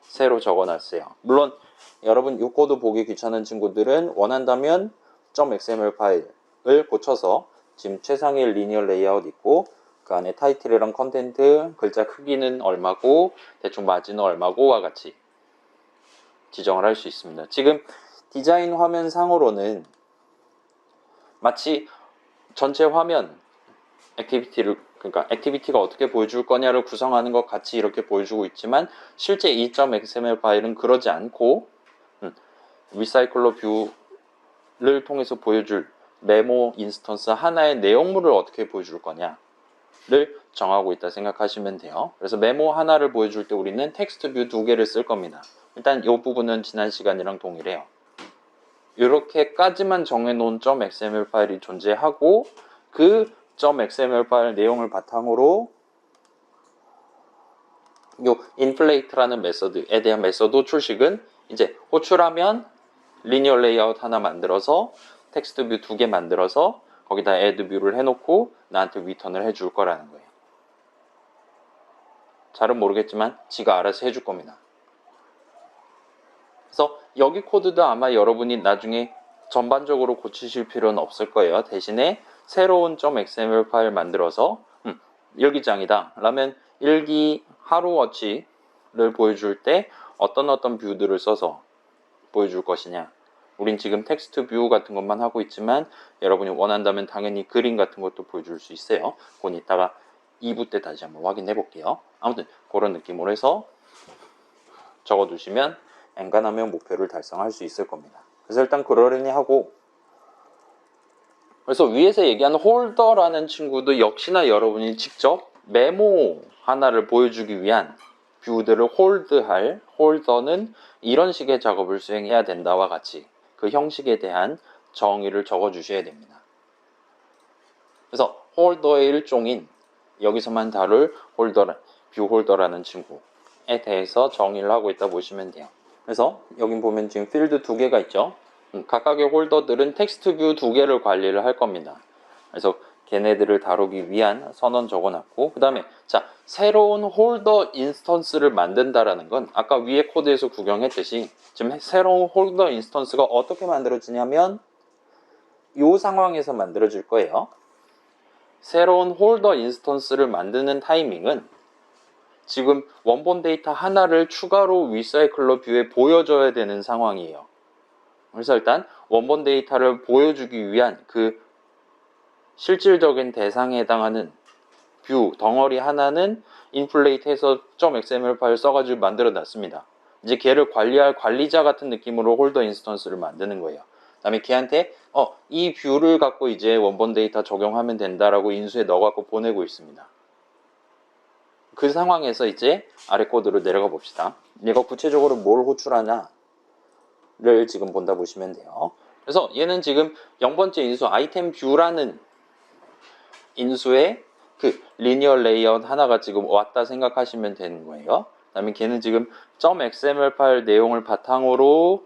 새로 적어놨어요. 물론 여러분 이 코드 보기 귀찮은 친구들은 원한다면 .xml 파일을 고쳐서 지금 최상위 linear layout 있고 그 안에 타이틀이랑 컨텐트, 글자 크기는 얼마고 대충 마진은 얼마고와 같이 지정을 할 수 있습니다. 지금 디자인 화면 상으로는 마치 전체 화면 그러니까 액티비티가 어떻게 보여줄 거냐를 구성하는 것 같이 이렇게 보여주고 있지만 실제 이 .xml 파일은 그러지 않고 리사이클러 뷰를 통해서 보여줄 메모 인스턴스 하나의 내용물을 어떻게 보여줄 거냐를 정하고 있다 생각하시면 돼요. 그래서 메모 하나를 보여줄 때 우리는 텍스트 뷰 2개를 쓸 겁니다. 일단 이 부분은 지난 시간이랑 동일해요. 이렇게까지만 정해놓은 .xml 파일이 존재하고 그 .xml 파일 내용을 바탕으로 요 inflate라는 메서드에 대한 메서드 출식은 이제 호출하면 리니어 레이아웃 하나 만들어서 텍스트 뷰 2개 만들어서 거기다 add 뷰를 해놓고 나한테 리턴을 해줄 거라는 거예요. 잘은 모르겠지만 지가 알아서 해줄 겁니다. 그래서 여기 코드도 아마 여러분이 나중에 전반적으로 고치실 필요는 없을 거예요. 대신에 새로운 .xml 파일 만들어서 일기장이다 라면 일기 하루워치를 보여줄 때 어떤 뷰들을 써서 보여줄 것이냐. 우린 지금 텍스트 뷰 같은 것만 하고 있지만 여러분이 원한다면 당연히 그림 같은 것도 보여줄 수 있어요. 그건 이따가 2부 때 다시 한번 확인해 볼게요. 아무튼 그런 느낌으로 해서 적어두시면 엔간하면 목표를 달성할 수 있을 겁니다. 그래서 일단 그러려니 하고, 그래서 위에서 얘기하는 홀더라는 친구도 역시나 여러분이 직접 메모 하나를 보여주기 위한 뷰들을 홀드할 홀더는 이런 식의 작업을 수행해야 된다와 같이 그 형식에 대한 정의를 적어 주셔야 됩니다. 그래서 홀더의 일종인 여기서만 다룰 뷰 홀더라는 친구에 대해서 정의를 하고 있다 보시면 돼요. 그래서 여기 보면 지금 필드 2개가 있죠. 각각의 홀더들은 텍스트 뷰 2개를 관리를 할 겁니다. 그래서 걔네들을 다루기 위한 선언 적어놨고, 그 다음에 새로운 홀더 인스턴스를 만든다라는 건 아까 위에 코드에서 구경했듯이 지금 새로운 홀더 인스턴스가 어떻게 만들어지냐면 이 상황에서 만들어질 거예요. 새로운 홀더 인스턴스를 만드는 타이밍은 지금 원본 데이터 하나를 추가로 리사이클러 뷰에 보여줘야 되는 상황이에요. 그래서 일단 원본 데이터를 보여주기 위한 그 실질적인 대상에 해당하는 뷰 덩어리 하나는 인플레이트해서 .xml 파일 써가지고 만들어 놨습니다. 이제 걔를 관리할 관리자 같은 느낌으로 홀더 인스턴스를 만드는 거예요. 그 다음에 걔한테 이 뷰를 갖고 이제 원본 데이터 적용하면 된다라고 인수해 넣어갖고 보내고 있습니다. 그 상황에서 이제 아래 코드로 내려가 봅시다. 얘가 구체적으로 뭘 호출하냐를 지금 본다 보시면 돼요. 그래서 얘는 지금 0번째 인수 아이템 뷰라는 인수에 그 리니어 레이아웃 하나가 지금 왔다 생각하시면 되는 거예요. 그 다음에 걔는 지금 .xml 파일 내용을 바탕으로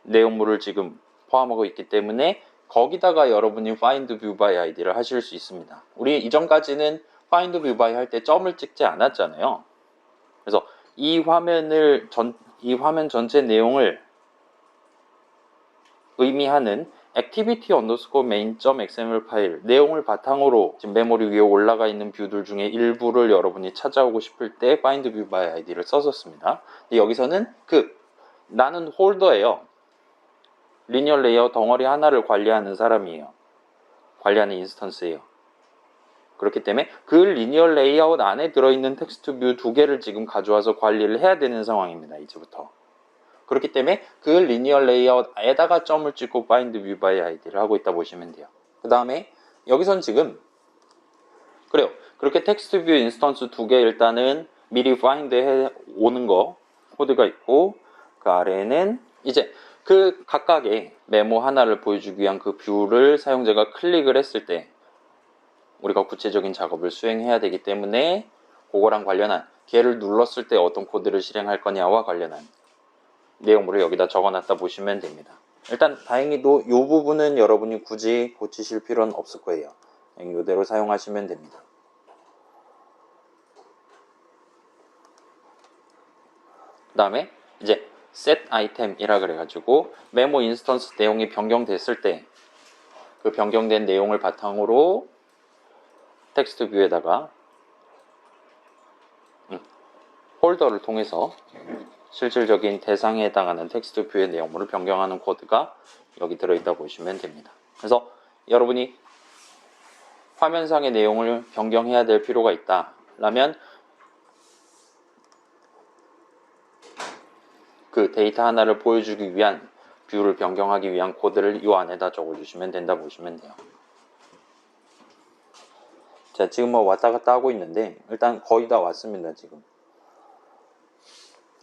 내용물을 지금 포함하고 있기 때문에 거기다가 여러분이 find view by id를 하실 수 있습니다. 우리 이전까지는 find view by 할 때 점을 찍지 않았잖아요. 그래서 이 화면 전체 내용을 의미하는 activity underscore main.xml 파일 내용을 바탕으로 지금 메모리 위에 올라가 있는 뷰들 중에 일부를 여러분이 찾아오고 싶을 때 find view by id를 썼었습니다. 여기서는 나는 홀더예요. 리니어 레이아웃 덩어리 하나를 관리하는 사람이에요. 관리하는 인스턴스예요. 그렇기 때문에 그 리니어 레이아웃 안에 들어있는 텍스트 뷰 두 개를 지금 가져와서 관리를 해야 되는 상황입니다. 이제부터. 그렇기 때문에 그 리니어 레이아웃에다가 점을 찍고 find view by id를 하고 있다 보시면 돼요. 그 다음에 여기선 지금 그래요. 그렇게 텍스트 뷰 인스턴스 두 개 일단은 미리 find 해 오는 거 코드가 있고, 그 아래에는 이제 그 각각의 메모 하나를 보여주기 위한 그 뷰를 사용자가 클릭을 했을 때 우리가 구체적인 작업을 수행해야 되기 때문에 그거랑 관련한 걔를 눌렀을 때 어떤 코드를 실행할 거냐와 관련한 내용물을 여기다 적어놨다 보시면 됩니다. 일단 다행히도 이 부분은 여러분이 굳이 고치실 필요는 없을 거예요. 그냥 이대로 사용하시면 됩니다. 그 다음에 이제 set item이라 그래가지고 메모 인스턴스 내용이 변경됐을 때 그 변경된 내용을 바탕으로 텍스트 뷰에다가 폴더를 통해서 실질적인 대상에 해당하는 텍스트 뷰의 내용물을 변경하는 코드가 여기 들어있다 보시면 됩니다. 그래서 여러분이 화면상의 내용을 변경해야 될 필요가 있다라면 그 데이터 하나를 보여주기 위한 뷰를 변경하기 위한 코드를 이 안에다 적어주시면 된다 보시면 돼요. 자, 지금 뭐 왔다 갔다 하고 있는데 일단 거의 다 왔습니다. 지금.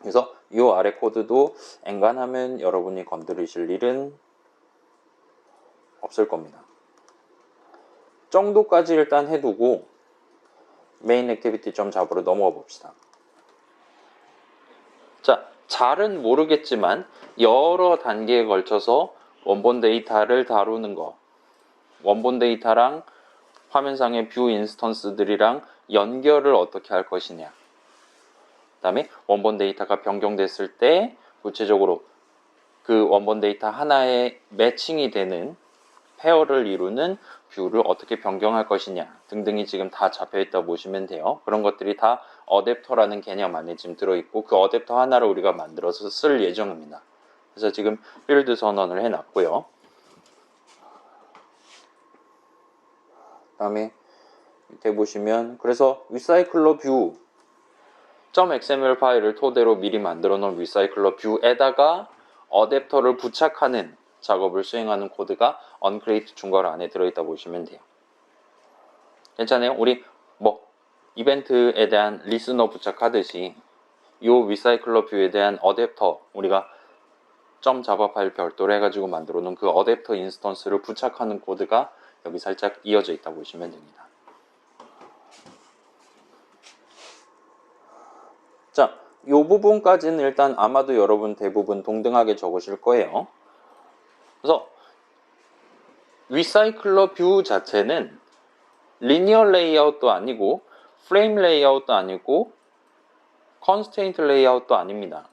그래서 이 아래 코드도 엔간하면 여러분이 건드리실 일은 없을 겁니다. 정도까지 일단 해두고 메인 액티비티 점 잡으러 넘어가 봅시다. 자, 잘은 모르겠지만 여러 단계에 걸쳐서 원본 데이터를 다루는 거, 원본 데이터랑 화면상의 뷰 인스턴스들이랑 연결을 어떻게 할 것이냐, 그 다음에 원본 데이터가 변경됐을 때 구체적으로 그 원본 데이터 하나에 매칭이 되는 페어를 이루는 뷰를 어떻게 변경할 것이냐 등등이 지금 다 잡혀 있다 보시면 돼요. 그런 것들이 다 어댑터라는 개념 안에 지금 들어있고 그 어댑터 하나를 우리가 만들어서 쓸 예정입니다. 그래서 지금 필드 선언을 해놨고요. 그 다음에 밑에 보시면 그래서 리사이클러 뷰 .xml 파일을 토대로 미리 만들어 놓은 리사이클러 뷰에다가 어댑터를 부착하는 작업을 수행하는 코드가 uncreate 중괄호 안에 들어있다 보시면 돼요. 괜찮아요? 우리 뭐 이벤트에 대한 리스너 부착하듯이 이 리사이클러 뷰에 대한 어댑터 우리가 .java 파일 별도로 해가지고 만들어 놓은 그 어댑터 인스턴스를 부착하는 코드가 여기 살짝 이어져 있다 보시면 됩니다. 자, 이 부분까지는 일단 아마도 여러분 대부분 동등하게 적으실 거예요. 그래서 리사이클러 뷰 자체는 리니어 레이아웃도 아니고 프레임 레이아웃도 아니고 컨스트레인트 레이아웃도 아닙니다.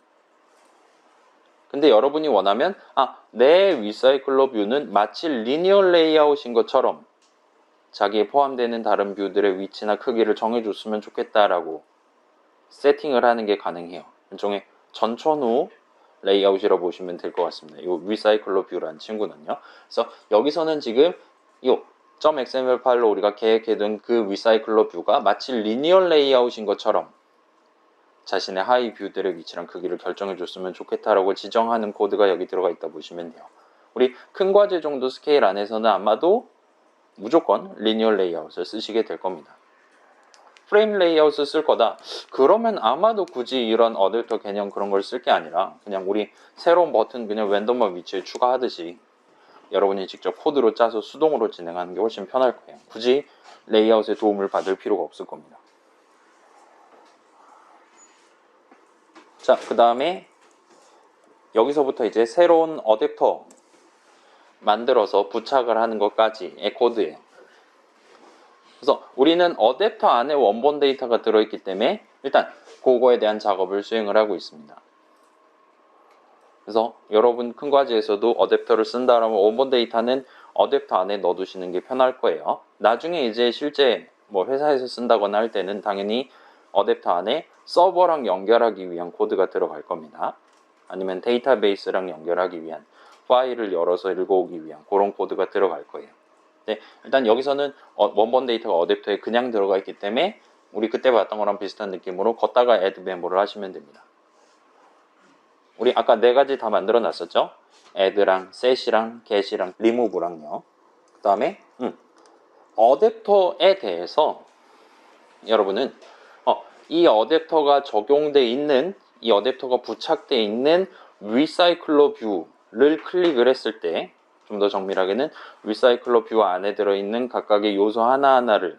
근데 여러분이 원하면 내 리사이클러 뷰는 마치 리니어 레이아웃인 것처럼 자기에 포함되는 다른 뷰들의 위치나 크기를 정해줬으면 좋겠다라고 세팅을 하는 게 가능해요. 일종의 전천후 레이아웃이라고 보시면 될 것 같습니다. 이 리사이클러 뷰라는 친구는요. 그래서 여기서는 지금 이 .xml 파일로 우리가 계획해둔 그 리사이클러 뷰가 마치 리니어 레이아웃인 것처럼 자신의 하위 뷰들의 위치랑 크기를 결정해 줬으면 좋겠다라고 지정하는 코드가 여기 들어가 있다 보시면 돼요. 우리 큰 과제 정도 스케일 안에서는 아마도 무조건 리니어 레이아웃을 쓰시게 될 겁니다. 프레임 레이아웃을 쓸 거다. 그러면 아마도 굳이 이런 어댑터 개념 그런 걸 쓸 게 아니라 그냥 우리 새로운 버튼 그냥 랜덤만 위치에 추가하듯이 여러분이 직접 코드로 짜서 수동으로 진행하는 게 훨씬 편할 거예요. 굳이 레이아웃의 도움을 받을 필요가 없을 겁니다. 자, 그 다음에 여기서부터 이제 새로운 어댑터 만들어서 부착을 하는 것까지의 코드예요. 그래서 우리는 어댑터 안에 원본 데이터가 들어있기 때문에 일단 그거에 대한 작업을 수행을 하고 있습니다. 그래서 여러분 큰 과제에서도 어댑터를 쓴다라면 원본 데이터는 어댑터 안에 넣어두시는 게 편할 거예요. 나중에 이제 실제 뭐 회사에서 쓴다거나 할 때는 당연히 어댑터 안에 서버랑 연결하기 위한 코드가 들어갈 겁니다. 아니면 데이터베이스랑 연결하기 위한 파일을 열어서 읽어오기 위한 그런 코드가 들어갈 거예요. 네, 일단 여기서는 원본 데이터가 어댑터에 그냥 들어가 있기 때문에 우리 그때 봤던 거랑 비슷한 느낌으로 걷다가 add 메모를 하시면 됩니다. 우리 아까 네 가지 다 만들어 놨었죠? add랑 set이랑 get이랑 remove랑요. 그 다음에 어댑터에 대해서 여러분은 이 어댑터가 적용돼 있는, 이 어댑터가 부착되어 있는 리사이클러 뷰를 클릭을 했을 때, 좀 더 정밀하게는 리사이클러 뷰 안에 들어있는 각각의 요소 하나하나를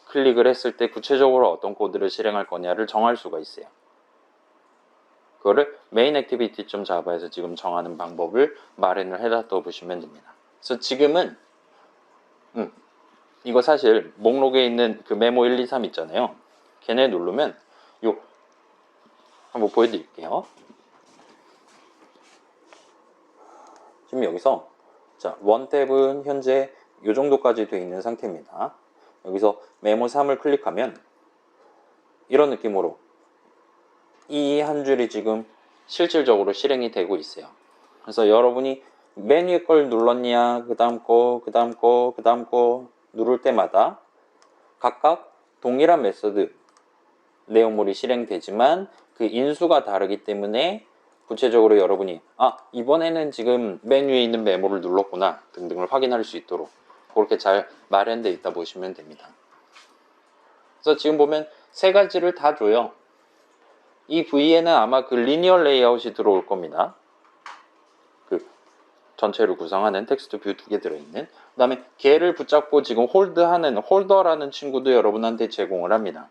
클릭을 했을 때 구체적으로 어떤 코드를 실행할 거냐를 정할 수가 있어요. 그거를 메인 액티비티.자바에서 지금 정하는 방법을 마련을 해놨다고 보시면 됩니다. 그래서 지금은 이거 사실 목록에 있는 그 메모 1, 2, 3 있잖아요. 걔네 누르면 요 한번 보여드릴게요. 지금 여기서 자, 원탭은 현재 요 정도까지 되어 있는 상태입니다. 여기서 메모 3을 클릭하면 이런 느낌으로 이 한 줄이 지금 실질적으로 실행이 되고 있어요. 그래서 여러분이 맨 위에 걸 눌렀냐, 그 다음 거, 그 다음 거, 그 다음 거 누를 때마다 각각 동일한 메서드 내용물이 실행되지만 그 인수가 다르기 때문에 구체적으로 여러분이 이번에는 지금 맨 위에 있는 메모를 눌렀구나 등등을 확인할 수 있도록 그렇게 잘 마련되어 있다 보시면 됩니다. 그래서 지금 보면 세 가지를 다 줘요. 이 V에는 아마 그 리니어 레이아웃이 들어올 겁니다. 그 전체를 구성하는 텍스트 뷰 2개 들어있는. 그 다음에 걔를 붙잡고 지금 홀드하는 홀더라는 친구도 여러분한테 제공을 합니다.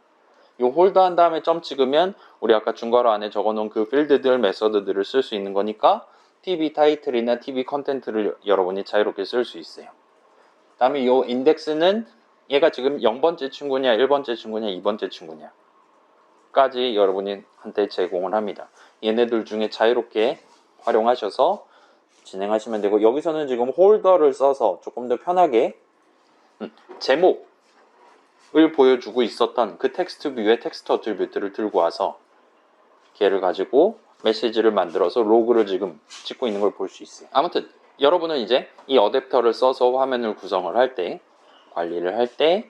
이 홀더 한 다음에 점 찍으면 우리 아까 중괄호 안에 적어놓은 그 필드들, 메서드들을 쓸 수 있는 거니까 TV 타이틀이나 TV 컨텐트를 여러분이 자유롭게 쓸 수 있어요. 그 다음에 이 인덱스는 얘가 지금 0번째 친구냐, 1번째 친구냐, 2번째 친구냐 까지 여러분이 한테 제공을 합니다. 얘네들 중에 자유롭게 활용하셔서 진행하시면 되고, 여기서는 지금 홀더를 써서 조금 더 편하게 제목을 보여주고 있었던 그 텍스트 뷰의 텍스트 어트리뷰트를 들고 와서 걔를 가지고 메시지를 만들어서 로그를 지금 찍고 있는 걸 볼 수 있어요. 아무튼 여러분은 이제 이 어댑터를 써서 화면을 구성을 할 때, 관리를 할 때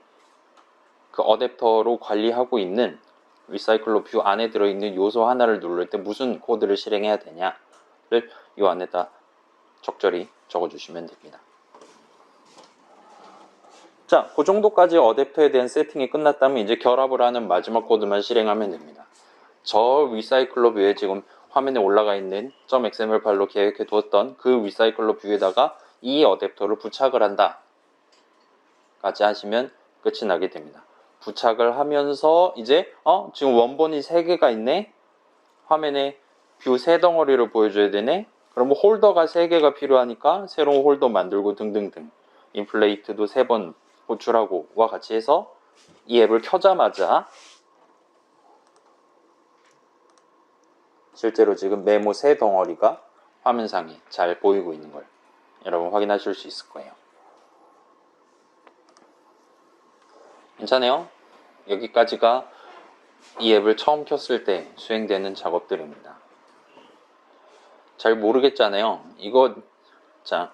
그 어댑터로 관리하고 있는 리사이클러 뷰 안에 들어있는 요소 하나를 누를 때 무슨 코드를 실행해야 되냐를 이 안에다 적절히 적어주시면 됩니다. 자, 그 정도까지 어댑터에 대한 세팅이 끝났다면 이제 결합을 하는 마지막 코드만 실행하면 됩니다. 저 리사이클러 뷰에 지금 화면에 올라가 있는 .xml 파일로 계획해 두었던 그 리사이클러 뷰에다가 이 어댑터를 부착을 한다 까지 하시면 끝이 나게 됩니다. 부착을 하면서 이제 지금 원본이 3개가 있네, 화면에 뷰 3덩어리를 보여줘야 되네, 그럼 홀더가 3개가 필요하니까 새로운 홀더 만들고 등등등, 인플레이트도 3번 호출하고 와 같이 해서 이 앱을 켜자마자 실제로 지금 메모 3덩어리가 화면상에 잘 보이고 있는 걸 여러분 확인하실 수 있을 거예요. 괜찮아요? 여기까지가 이 앱을 처음 켰을 때 수행되는 작업들입니다. 잘 모르겠잖아요. 이거 자,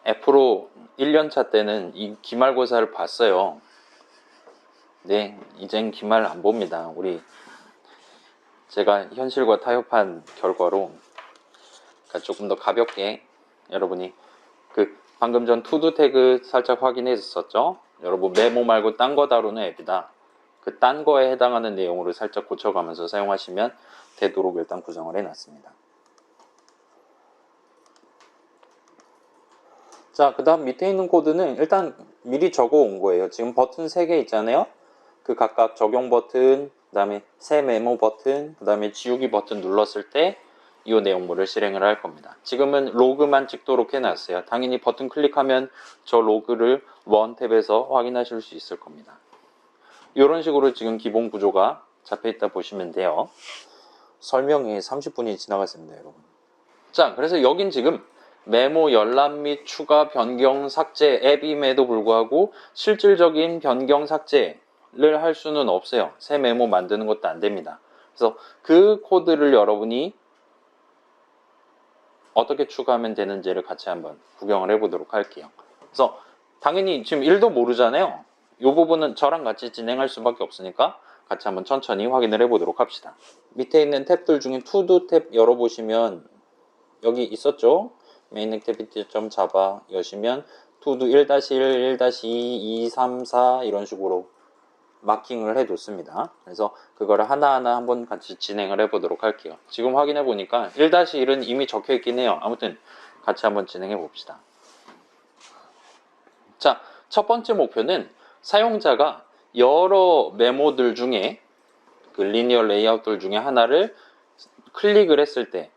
F로 1년차 때는 이 기말고사를 봤어요. 네, 이젠 기말 안 봅니다. 제가 현실과 타협한 결과로 조금 더 가볍게 여러분이 방금 전 투두 태그 살짝 확인했었죠. 여러분 메모 말고 딴 거 다루는 앱이다. 그 딴 거에 해당하는 내용으로 살짝 고쳐가면서 사용하시면 되도록 일단 구성을 해놨습니다. 자, 그 다음 밑에 있는 코드는 일단 미리 적어 온 거예요. 지금 버튼 3개 있잖아요. 그 각각 적용 버튼, 그 다음에 새 메모 버튼, 그 다음에 지우기 버튼 눌렀을 때 이 내용물을 실행을 할 겁니다. 지금은 로그만 찍도록 해놨어요. 당연히 버튼 클릭하면 저 로그를 원탭에서 확인하실 수 있을 겁니다. 이런 식으로 지금 기본 구조가 잡혀있다 보시면 돼요. 설명이 30분이 지나갔습니다, 여러분. 자, 그래서 여긴 지금 메모 열람 및 추가 변경 삭제 앱임에도 불구하고 실질적인 변경 삭제를 할 수는 없어요. 새 메모 만드는 것도 안 됩니다. 그래서 그 코드를 여러분이 어떻게 추가하면 되는지를 같이 한번 구경을 해보도록 할게요. 그래서 당연히 지금 1도 모르잖아요. 이 부분은 저랑 같이 진행할 수밖에 없으니까 같이 한번 천천히 확인을 해보도록 합시다. 밑에 있는 탭들 중에 투두 탭 열어보시면 여기 있었죠? 메인 액티비티.java 여시면 투두 1-1, 1-2, 2, 3, 4 이런 식으로 마킹을 해뒀습니다. 그래서 그거를 하나하나 한번 같이 진행을 해보도록 할게요. 지금 확인해 보니까 1-1은 이미 적혀 있긴 해요. 아무튼 같이 한번 진행해 봅시다. 자, 첫 번째 목표는 사용자가 여러 메모들 중에 그 리니어 레이아웃들 중에 하나를 클릭을 했을 때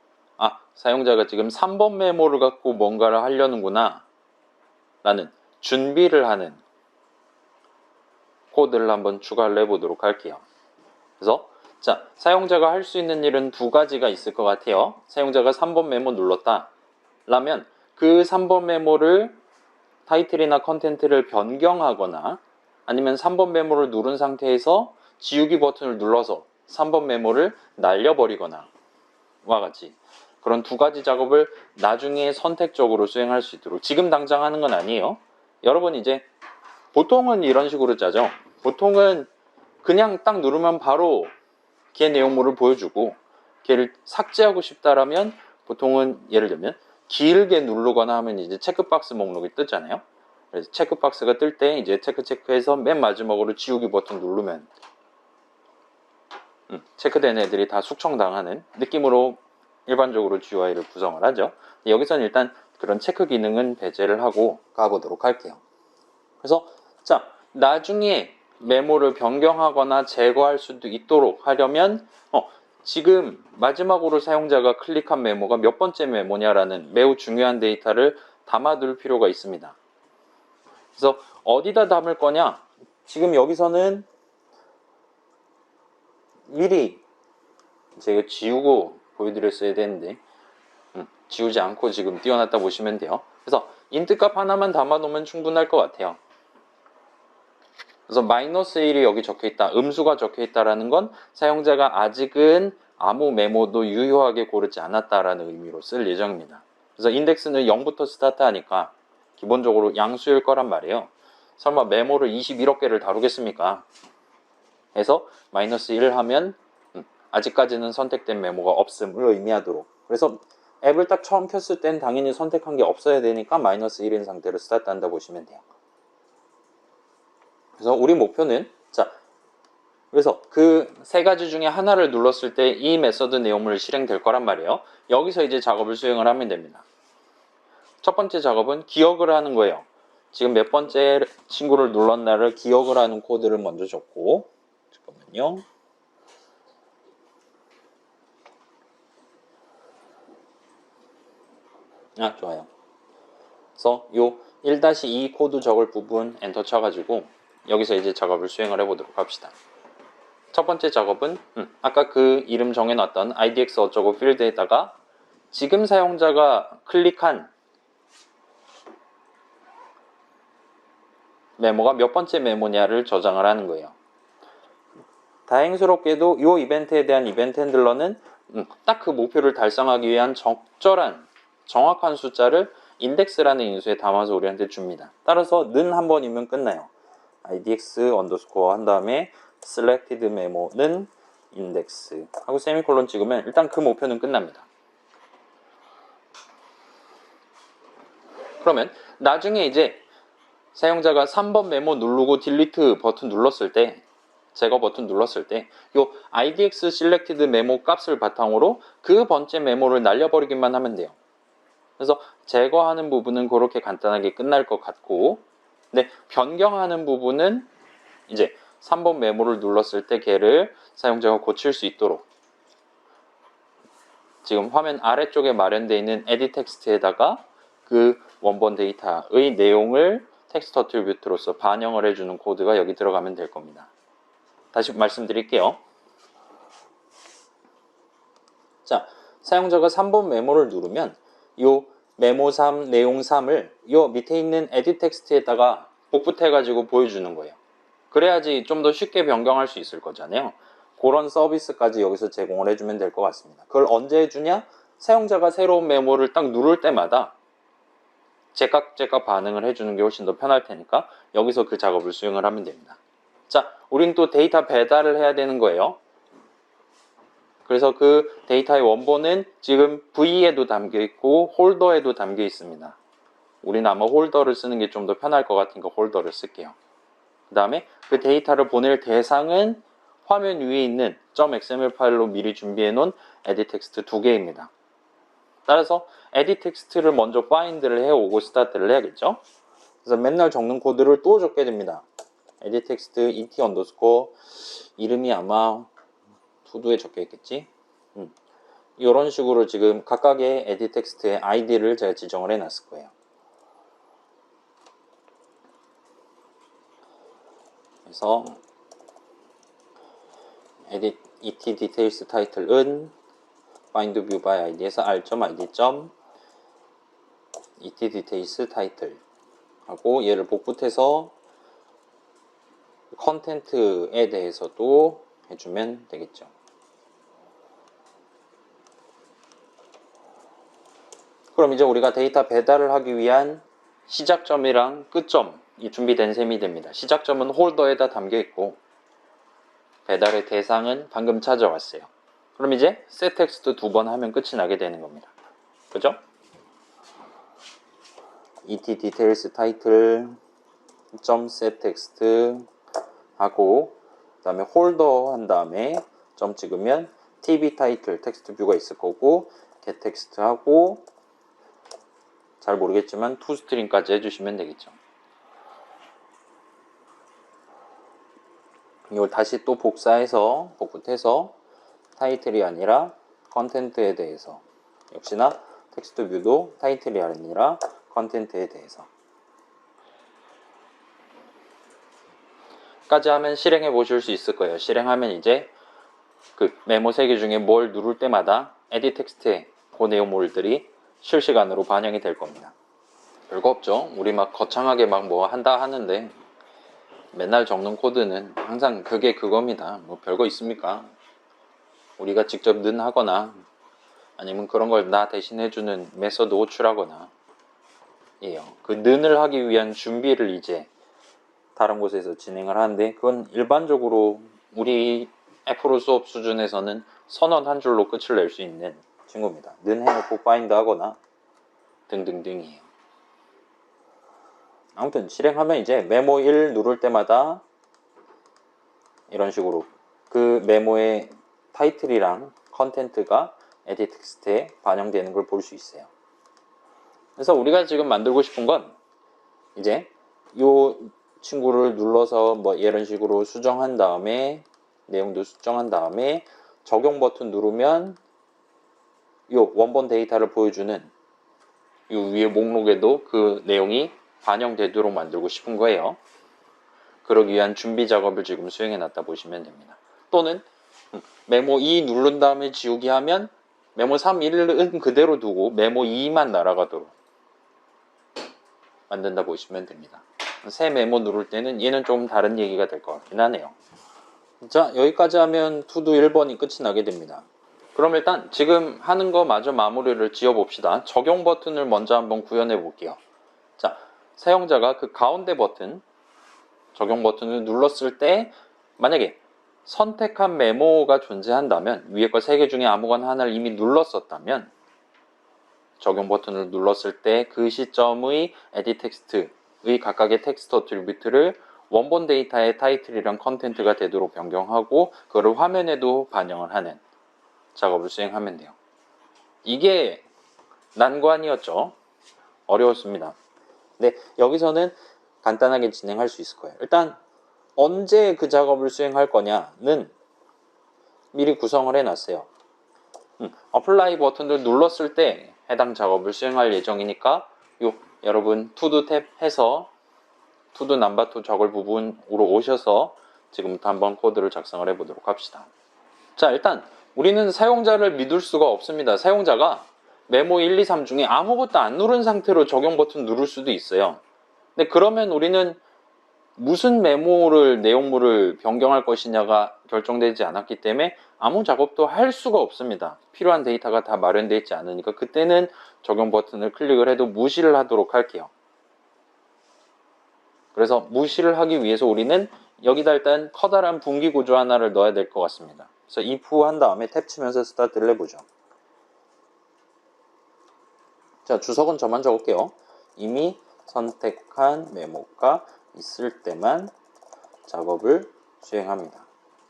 사용자가 지금 3번 메모를 갖고 뭔가를 하려는구나 라는 준비를 하는 코드를 한번 추가를 해보도록 할게요. 그래서 자, 사용자가 할 수 있는 일은 두 가지가 있을 것 같아요. 사용자가 3번 메모 눌렀다 라면 그 3번 메모를 타이틀이나 컨텐트를 변경하거나 아니면 3번 메모를 누른 상태에서 지우기 버튼을 눌러서 3번 메모를 날려버리거나 와 같이 그런 두 가지 작업을 나중에 선택적으로 수행할 수 있도록 지금 당장 하는 건 아니에요. 여러분 이제 보통은 이런 식으로 짜죠. 보통은 그냥 딱 누르면 바로 걔 내용물을 보여주고 걔를 삭제하고 싶다라면 보통은 예를 들면 길게 누르거나 하면 이제 체크박스 목록이 뜨잖아요. 그래서 체크박스가 뜰 때 이제 체크해서 맨 마지막으로 지우기 버튼 누르면 체크된 애들이 다 숙청당하는 느낌으로 일반적으로 GUI를 구성을 하죠. 여기서는 일단 그런 체크 기능은 배제를 하고 가보도록 할게요. 그래서 자, 나중에 메모를 변경하거나 제거할 수도 있도록 하려면 지금 마지막으로 사용자가 클릭한 메모가 몇 번째 메모냐라는 매우 중요한 데이터를 담아둘 필요가 있습니다. 그래서 어디다 담을 거냐? 지금 여기서는 미리 제가 지우고 보여드렸어야 되는데 지우지 않고 지금 띄워놨다 보시면 돼요. 그래서 인트 값 하나만 담아놓으면 충분할 것 같아요. 그래서 -1이 여기 적혀있다, 음수가 적혀있다라는 건 사용자가 아직은 아무 메모도 유효하게 고르지 않았다라는 의미로 쓸 예정입니다. 그래서 인덱스는 0부터 스타트하니까 기본적으로 양수일 거란 말이에요. 설마 메모를 21억 개를 다루겠습니까? 해서 -1 하면 아직까지는 선택된 메모가 없음을 의미하도록. 그래서 앱을 딱 처음 켰을 땐 당연히 선택한 게 없어야 되니까 -1인 상태로 스타트한다 보시면 돼요. 그래서 우리 목표는 자, 그래서 그 세 가지 중에 하나를 눌렀을 때 이 메서드 내용물 실행될 거란 말이에요. 여기서 이제 작업을 수행을 하면 됩니다. 첫 번째 작업은 기억을 하는 거예요. 지금 몇 번째 친구를 눌렀나를 기억을 하는 코드를 먼저 줬고, 잠깐만요. 좋아요. 그래서 요 1-2 코드 적을 부분 엔터 쳐가지고 여기서 이제 작업을 수행을 해보도록 합시다. 첫 번째 작업은 아까 그 이름 정해놨던 idx 어쩌고 필드에다가 지금 사용자가 클릭한 메모가 몇 번째 메모냐를 저장을 하는 거예요. 다행스럽게도 이 이벤트에 대한 이벤트 핸들러는 딱 그 목표를 달성하기 위한 적절한 정확한 숫자를 인덱스라는 인수에 담아서 우리한테 줍니다. 따라서 는 한 번이면 끝나요. idx 언더스코어 한 다음에 selected memo는 index 하고 세미콜론 찍으면 일단 그 목표는 끝납니다. 그러면 나중에 이제 사용자가 3번 메모 누르고 딜리트 버튼 눌렀을 때, 제거 버튼 눌렀을 때 이 idx selected 메모 값을 바탕으로 그 번째 메모를 날려버리기만 하면 돼요. 그래서 제거하는 부분은 그렇게 간단하게 끝날 것 같고, 근데 변경하는 부분은 이제 3번 메모를 눌렀을 때 걔를 사용자가 고칠 수 있도록 지금 화면 아래쪽에 마련되어 있는 edit 텍스트에다가 그 원본 데이터의 내용을 텍스트 어트리뷰트로서 반영을 해주는 코드가 여기 들어가면 될 겁니다. 다시 말씀드릴게요. 자, 사용자가 3번 메모를 누르면 요 메모 3, 내용 3을 요 밑에 있는 에딧 텍스트에다가 복붙해가지고 보여주는 거예요. 그래야지 좀 더 쉽게 변경할 수 있을 거잖아요. 그런 서비스까지 여기서 제공을 해주면 될 것 같습니다. 그걸 언제 해주냐? 사용자가 새로운 메모를 딱 누를 때마다 제깍 반응을 해주는 게 훨씬 더 편할 테니까 여기서 그 작업을 수행을 하면 됩니다. 자, 우린 또 데이터 배달을 해야 되는 거예요. 그래서 그 데이터의 원본은 지금 V에도 담겨 있고 홀더에도 담겨 있습니다. 우리는 아마 홀더를 쓰는 게 좀 더 편할 것 같으니까 홀더를 쓸게요. 그 다음에 그 데이터를 보낼 대상은 화면 위에 있는 .xml 파일로 미리 준비해 놓은 에딧 텍스트 2개입니다. 따라서 에딧 텍스트를 먼저 find를 해오고 스타트를 해야겠죠. 그래서 맨날 적는 코드를 또 적게 됩니다. 에딧 텍스트 et 언더스코어 이름이 아마 to도에 적혀 있겠지. 이런 식으로 지금 각각의 에딧 텍스트의 아이디를 제가 지정을 해놨을 거예요. 그래서 et details title은 find view by id에서 r.id. et details title 하고 얘를 복붙해서 컨텐트에 대해서도 해주면 되겠죠. 그럼 이제 우리가 데이터 배달을 하기 위한 시작점이랑 끝점이 준비된 셈이 됩니다. 시작점은 홀더에다 담겨 있고 배달의 대상은 방금 찾아왔어요. 그럼 이제 set 텍스트 2번 하면 끝이 나게 되는 겁니다. 그죠? et details title .set 텍스트 하고 그 다음에 홀더 한 다음에 점 찍으면 tb 타이틀 텍스트 뷰가 있을 거고 get 텍스트 하고 잘 모르겠지만 toString까지 해주시면 되겠죠. 이걸 다시 또 복붙해서 타이틀이 아니라 컨텐트에 대해서 역시나 텍스트 뷰도 타이틀이 아니라 컨텐트에 대해서 까지 하면 실행해 보실 수 있을 거예요. 실행하면 이제 그 메모 3개 중에 뭘 누를 때마다 에딧 텍스트에 그 내용물들이 실시간으로 반영이 될 겁니다. 별거 없죠. 우리 막 거창하게 막 뭐 한다 하는데 맨날 적는 코드는 항상 그게 그겁니다. 뭐 별거 있습니까? 우리가 직접 는 하거나 아니면 그런 걸 나 대신 해주는 메서드 호출하거나 예요. 그 는을 하기 위한 준비를 이제 다른 곳에서 진행을 하는데 그건 일반적으로 우리 F로 수업 수준에서는 선언 한 줄로 끝을 낼 수 있는 친구입니다. 는 해놓고 find 하거나 등등등이에요. 아무튼 실행하면 이제 메모 1 누를 때마다 이런 식으로 그 메모의 타이틀이랑 컨텐트가 에딧 텍스트에 반영되는 걸 볼 수 있어요. 그래서 우리가 지금 만들고 싶은 건 이제 요 친구를 눌러서 뭐 이런 식으로 수정한 다음에 내용도 수정한 다음에 적용 버튼 누르면 요 원본 데이터를 보여주는 요 위에 목록에도 그 내용이 반영되도록 만들고 싶은 거예요. 그러기 위한 준비 작업을 지금 수행해 놨다 보시면 됩니다. 또는 메모 2 누른 다음에 지우기 하면 메모 3, 1은 그대로 두고 메모 2만 날아가도록 만든다 보시면 됩니다. 새 메모 누를 때는 얘는 좀 다른 얘기가 될 것 같긴 하네요. 자, 여기까지 하면 투두 1번이 끝이 나게 됩니다. 그럼 일단 지금 하는 거 마저 마무리를 지어 봅시다. 적용 버튼을 먼저 한번 구현해 볼게요. 자, 사용자가 그 가운데 버튼 적용 버튼을 눌렀을 때 만약에 선택한 메모가 존재한다면 위에 거 3개 중에 아무거나 하나를 이미 눌렀었다면 적용 버튼을 눌렀을 때 그 시점의 에딧 텍스트의 각각의 텍스트 어트리뷰트를 원본 데이터의 타이틀이랑 컨텐트가 되도록 변경하고 그거를 화면에도 반영을 하는 작업을 수행하면 돼요. 이게 난관이었죠. 어려웠습니다. 근데 여기서는 간단하게 진행할 수 있을 거예요. 일단 언제 그 작업을 수행할 거냐는 미리 구성을 해놨어요. 어플라이 버튼을 눌렀을 때 해당 작업을 수행할 예정이니까 여러분 투두 탭 해서 투두 넘버 2 적을 부분으로 오셔서 지금부터 한번 코드를 작성을 해보도록 합시다. 자, 일단 우리는 사용자를 믿을 수가 없습니다. 사용자가 메모 1, 2, 3 중에 아무것도 안 누른 상태로 적용 버튼 누를 수도 있어요. 근데 그러면 우리는 무슨 메모를 내용물을 변경할 것이냐가 결정되지 않았기 때문에 아무 작업도 할 수가 없습니다. 필요한 데이터가 다 마련되어 있지 않으니까 그때는 적용 버튼을 클릭을 해도 무시를 하도록 할게요. 그래서 무시를 하기 위해서 우리는 여기다 일단 커다란 분기 구조 하나를 넣어야 될 것 같습니다. 그래서 if 한 다음에 탭 치면서 스타트를 해보죠. 자, 주석은 저만 적을게요. 이미 선택한 메모가 있을 때만 작업을 수행합니다.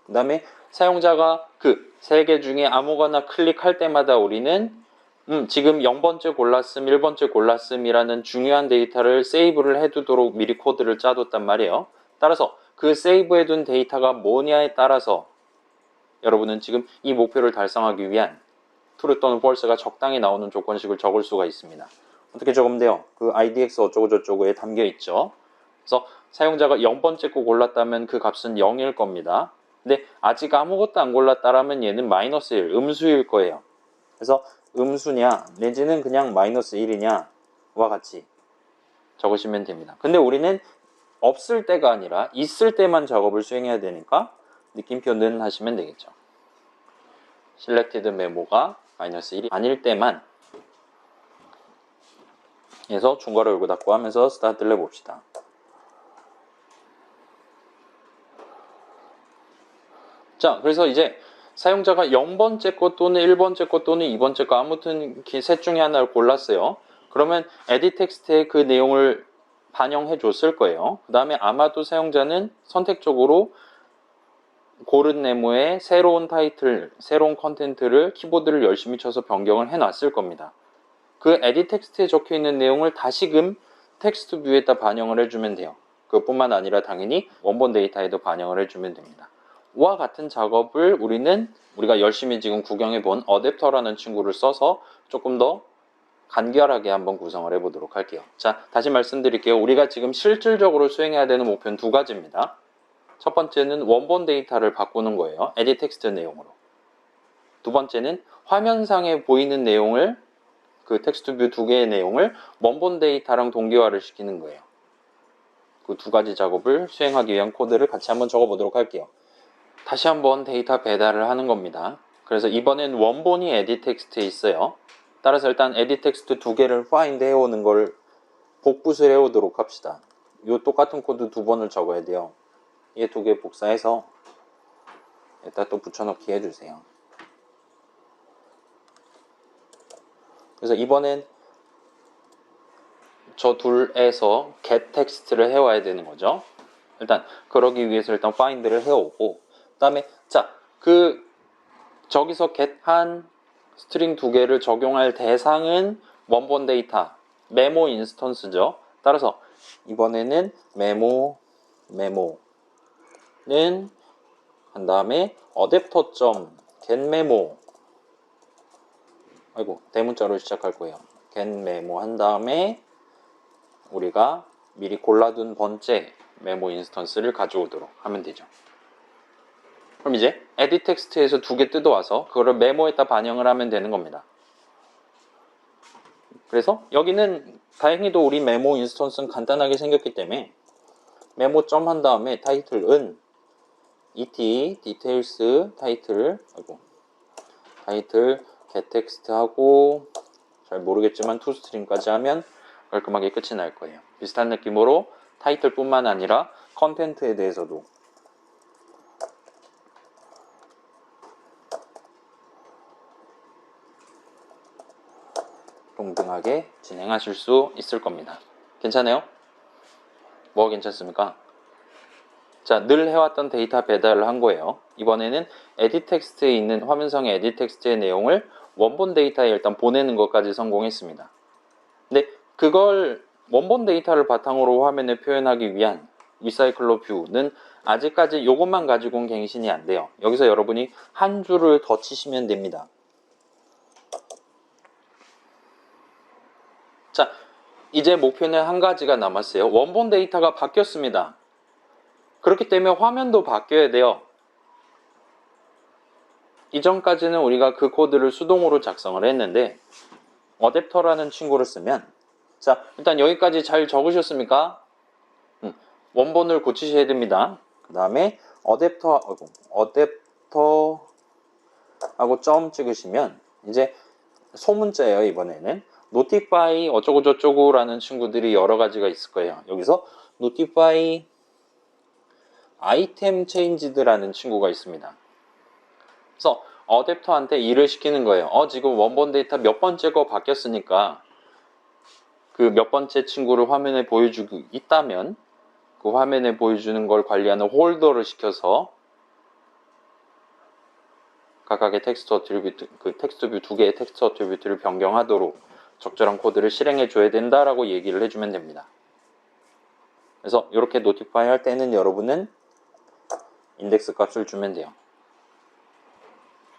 그 다음에 사용자가 그 3개 중에 아무거나 클릭할 때마다 우리는 지금 0번째 골랐음, 1번째 골랐음이라는 중요한 데이터를 세이브를 해두도록 미리 코드를 짜뒀단 말이에요. 따라서 그 세이브해둔 데이터가 뭐냐에 따라서 여러분은 지금 이 목표를 달성하기 위한 true 또는 false가 적당히 나오는 조건식을 적을 수가 있습니다. 어떻게 적으면 돼요? 그 IDX 어쩌고저쩌고에 담겨 있죠. 그래서 사용자가 0번째 거 골랐다면 그 값은 0일 겁니다. 근데 아직 아무것도 안 골랐다라면 얘는 마이너스 1, 음수일 거예요. 그래서 음수냐 내지는 그냥 마이너스 1이냐와 같이 적으시면 됩니다. 근데 우리는 없을 때가 아니라 있을 때만 작업을 수행해야 되니까 느낌표는 하시면 되겠죠. selected 메모가 마이너스 1이 아닐 때만 해서 중괄호 열고 닫고 하면서 스타트를 해봅시다. 자, 그래서 이제 사용자가 0번째 것 또는 1번째 것 또는 2번째 것 아무튼 셋 중에 하나를 골랐어요. 그러면 edit 텍스트에 그 내용을 반영해 줬을 거예요. 그 다음에 아마도 사용자는 선택적으로 고른 네모에 새로운 타이틀, 새로운 컨텐트를 키보드를 열심히 쳐서 변경을 해 놨을 겁니다. 그 edit 텍스트에 적혀 있는 내용을 다시금 텍스트 뷰에다 반영을 해주면 돼요. 그뿐만 아니라 당연히 원본 데이터에도 반영을 해주면 됩니다. 와 같은 작업을 우리가 열심히 지금 구경해 본 어댑터라는 친구를 써서 조금 더 간결하게 한번 구성을 해보도록 할게요. 자, 다시 말씀드릴게요. 우리가 지금 실질적으로 수행해야 되는 목표는 두 가지입니다. 첫 번째는 원본 데이터를 바꾸는 거예요. edit 텍스트 내용으로. 두 번째는 화면상에 보이는 내용을 그 텍스트 뷰 두 개의 내용을 원본 데이터랑 동기화를 시키는 거예요. 그 두 가지 작업을 수행하기 위한 코드를 같이 한번 적어보도록 할게요. 다시 한번 데이터 배달을 하는 겁니다. 그래서 이번엔 원본이 edit 텍스트에 있어요. 따라서 일단 edit 텍스트 두 개를 find 해오는 걸 복붙을 해오도록 합시다. 이 똑같은 코드 두 번을 적어야 돼요. 얘 두 개 복사해서 여기다 또 붙여넣기 해주세요. 그래서 이번엔 저 둘에서 get 텍스트를 해와야 되는 거죠. 일단 그러기 위해서 일단 find를 해오고 그 다음에 자, 저기서 get한 스트링 두 개를 적용할 대상은 원본 데이터 메모 인스턴스죠. 따라서 이번에는 메모는 한 다음에 adapter.getMemo 대문자로 시작할 거예요. getMemo 한 다음에 우리가 미리 골라둔 번째 메모 인스턴스를 가져오도록 하면 되죠. 그럼 이제 edit 텍스트에서 두 개 뜯어와서 그거를 메모에다 반영을 하면 되는 겁니다. 그래서 여기는 다행히도 우리 메모 인스턴스는 간단하게 생겼기 때문에 메모 점 한 다음에 타이틀은 et details 타이틀 get text 하고 잘 모르겠지만 toString까지 하면 깔끔하게 끝이 날 거예요. 비슷한 느낌으로 타이틀 뿐만 아니라 컨텐트에 대해서도 동등하게 진행하실 수 있을 겁니다. 괜찮아요? 뭐가 괜찮습니까? 자, 늘 해왔던 데이터 배달을 한 거예요. 이번에는 edit 텍스트에 있는 화면상의 edit 텍스트의 내용을 원본 데이터에 일단 보내는 것까지 성공했습니다. 근데 그걸 원본 데이터를 바탕으로 화면에 표현하기 위한 리사이클러 뷰는 아직까지 이것만 가지고는 갱신이 안 돼요. 여기서 여러분이 한 줄을 더 치시면 됩니다. 자, 이제 목표는 한 가지가 남았어요. 원본 데이터가 바뀌었습니다. 그렇기 때문에 화면도 바뀌어야 돼요. 이전까지는 우리가 그 코드를 수동으로 작성을 했는데 어댑터라는 친구를 쓰면, 자, 일단 여기까지 잘 적으셨습니까? 원본을 고치셔야 됩니다. 그 다음에 어댑터하고 점 찍으시면 이제 소문자예요. 이번에는 notify 어쩌고저쩌고 라는 친구들이 여러 가지가 있을 거예요. 여기서 notify item changed라는 친구가 있습니다. 그래서 어댑터한테 일을 시키는 거예요. 지금 원본 데이터 몇 번째 거 바뀌었으니까 그 몇 번째 친구를 화면에 보여주고 있다면 그 화면에 보여주는 걸 관리하는 홀더를 시켜서 각각의 텍스트 어트리뷰트, 그 텍스트 뷰 두 개의 텍스트 어트리뷰트를 변경하도록 적절한 코드를 실행해 줘야 된다라고 얘기를 해주면 됩니다. 그래서 이렇게 노티파이 할 때는 여러분은 인덱스 값을 주면 돼요.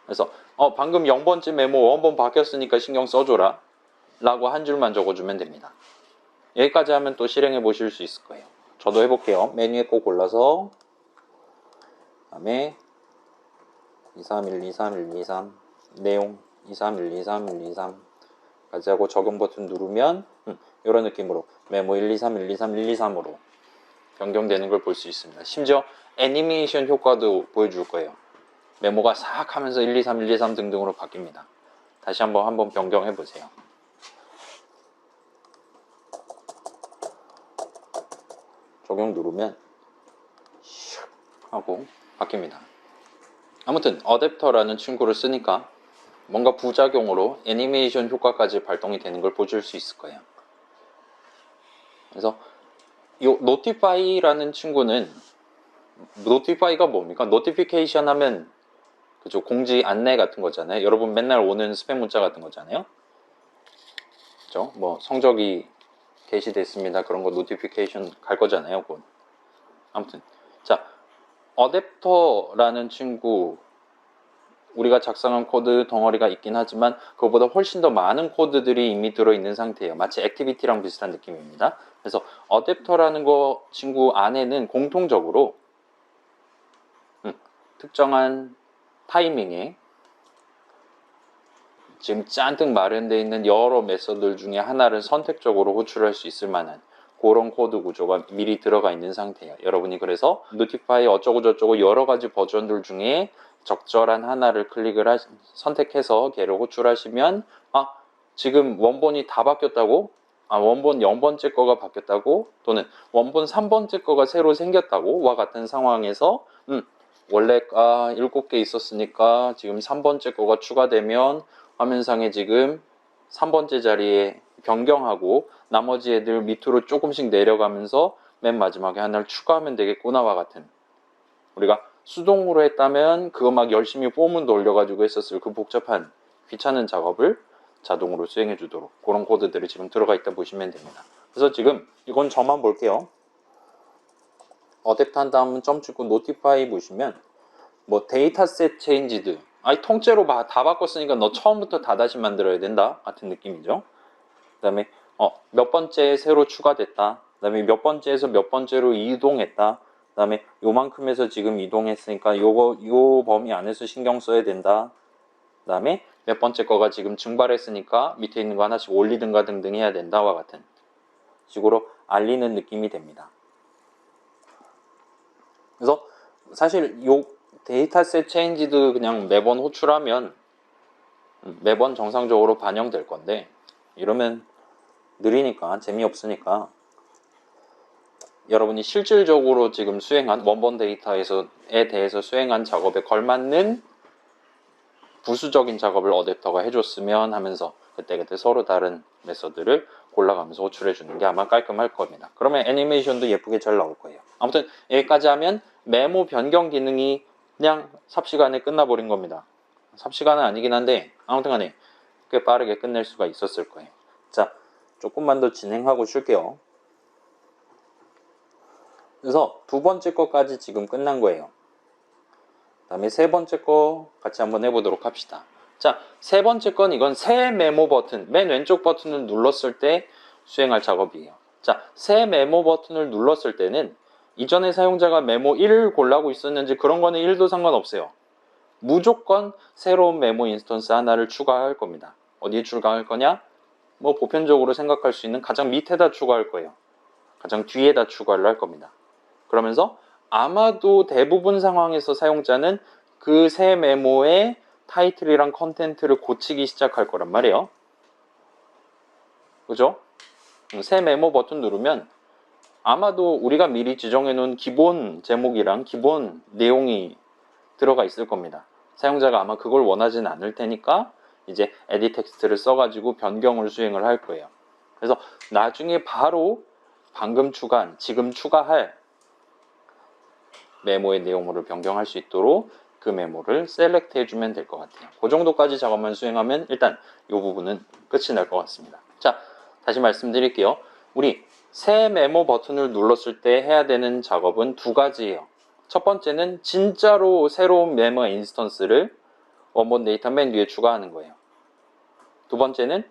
그래서 방금 0번째 메모 원본 바뀌었으니까 신경 써줘라 라고 한 줄만 적어주면 됩니다. 여기까지 하면 또 실행해 보실 수 있을 거예요. 저도 해볼게요. 메뉴에 꼭 골라서 그 다음에 23123 내용 23123 까지 하고 적용 버튼 누르면 이런 느낌으로 메모 123 변경되는 걸 볼 수 있습니다. 심지어 애니메이션 효과도 보여줄 거예요. 메모가 싹 하면서 123 등등으로 바뀝니다. 다시 한번 변경해 보세요. 적용 누르면 슉 하고 바뀝니다. 아무튼 어댑터라는 친구를 쓰니까 뭔가 부작용으로 애니메이션 효과까지 발동이 되는 걸 보실 수 있을 거예요. 그래서 이 notify라는 친구는, notify가 뭡니까? notification 하면 그죠, 공지 안내 같은 거잖아요. 여러분 맨날 오는 스팸 문자 같은 거잖아요. 그죠? 뭐 성적이 게시됐습니다. 그런 거 노티피케이션 갈 거잖아요. 곧. 아무튼 자, 어댑터라는 친구 우리가 작성한 코드 덩어리가 있긴 하지만 그거보다 훨씬 더 많은 코드들이 이미 들어있는 상태예요. 마치 액티비티랑 비슷한 느낌입니다. 그래서 어댑터라는 거 친구 안에는 공통적으로 특정한 타이밍에 지금 잔뜩 마련되어 있는 여러 메서드 중에 하나를 선택적으로 호출할 수 있을 만한 그런 코드 구조가 미리 들어가 있는 상태예요. 여러분이 그래서 notify 어쩌고저쩌고 여러 가지 버전들 중에 적절한 하나를 선택해서 걔를 호출하시면 지금 원본이 다 바뀌었다고? 원본 0번째 거가 바뀌었다고? 또는 원본 3번째 거가 새로 생겼다고? 와 같은 상황에서 원래가 7개 있었으니까 지금 3번째 거가 추가되면 화면상에 지금 3번째 자리에 변경하고 나머지 애들 밑으로 조금씩 내려가면서 맨 마지막에 하나를 추가하면 되겠구나와 같은, 우리가 수동으로 했다면 그거 막 열심히 폼을 돌려가지고 했었을 그 복잡한 귀찮은 작업을 자동으로 수행해 주도록 그런 코드들이 지금 들어가 있다 보시면 됩니다. 그래서 지금 이건 저만 볼게요. 어댑터 한 다음은 점 찍고 notify 보시면 뭐 데이터셋 체인지드, 통째로 다 바꿨으니까 너 처음부터 다 다시 만들어야 된다 같은 느낌이죠. 그 다음에 몇 번째 새로 추가됐다, 그 다음에 몇 번째에서 몇 번째로 이동했다, 그 다음에 요만큼에서 지금 이동했으니까 요 범위 안에서 신경 써야 된다, 그 다음에 몇 번째 거가 지금 증발했으니까 밑에 있는 거 하나씩 올리든가 등등 해야 된다와 같은 식으로 알리는 느낌이 됩니다. 그래서 사실 요 데이터셋 체인지도 그냥 매번 호출하면 매번 정상적으로 반영될 건데, 이러면 느리니까 재미없으니까 여러분이 실질적으로 지금 수행한 원본 데이터에 대해서 수행한 작업에 걸맞는 부수적인 작업을 어댑터가 해줬으면 하면서 그때그때 서로 다른 메서드를 골라가면서 호출해 주는 게 아마 깔끔할 겁니다. 그러면 애니메이션도 예쁘게 잘 나올 거예요. 아무튼 여기까지 하면 메모 변경 기능이 그냥 삽시간에 끝나버린 겁니다. 삽시간은 아니긴 한데 아무튼 간에 꽤 빠르게 끝낼 수가 있었을 거예요. 자, 조금만 더 진행하고 쉴게요. 그래서 두 번째 거까지 지금 끝난 거예요. 그 다음에 세 번째 거 같이 한번 해보도록 합시다. 자, 세 번째 건 이건 새 메모 버튼, 맨 왼쪽 버튼을 눌렀을 때 수행할 작업이에요. 자, 새 메모 버튼을 눌렀을 때는 이전에 사용자가 메모 1을 골라고 있었는지 그런 거는 1도 상관없어요. 무조건 새로운 메모 인스턴스 하나를 추가할 겁니다. 어디에 추가할 거냐? 뭐 보편적으로 생각할 수 있는 가장 밑에다 추가할 거예요. 가장 뒤에다 추가를 할 겁니다. 그러면서 아마도 대부분 상황에서 사용자는 그 새 메모의 타이틀이랑 컨텐트를 고치기 시작할 거란 말이에요. 그죠? 새 메모 버튼 누르면 아마도 우리가 미리 지정해 놓은 기본 제목이랑 기본 내용이 들어가 있을 겁니다. 사용자가 아마 그걸 원하지는 않을 테니까 이제 에디 텍스트를 써가지고 변경을 수행을 할 거예요. 그래서 나중에 바로 방금 추가한, 지금 추가할 메모의 내용물을 변경할 수 있도록 그 메모를 셀렉트 해주면 될 것 같아요. 그 정도까지 작업만 수행하면 일단 이 부분은 끝이 날 것 같습니다. 자, 다시 말씀드릴게요. 우리 새 메모 버튼을 눌렀을 때 해야 되는 작업은 두 가지예요. 첫 번째는 진짜로 새로운 메모 인스턴스를 원본 데이터 맨 위에 추가하는 거예요. 두 번째는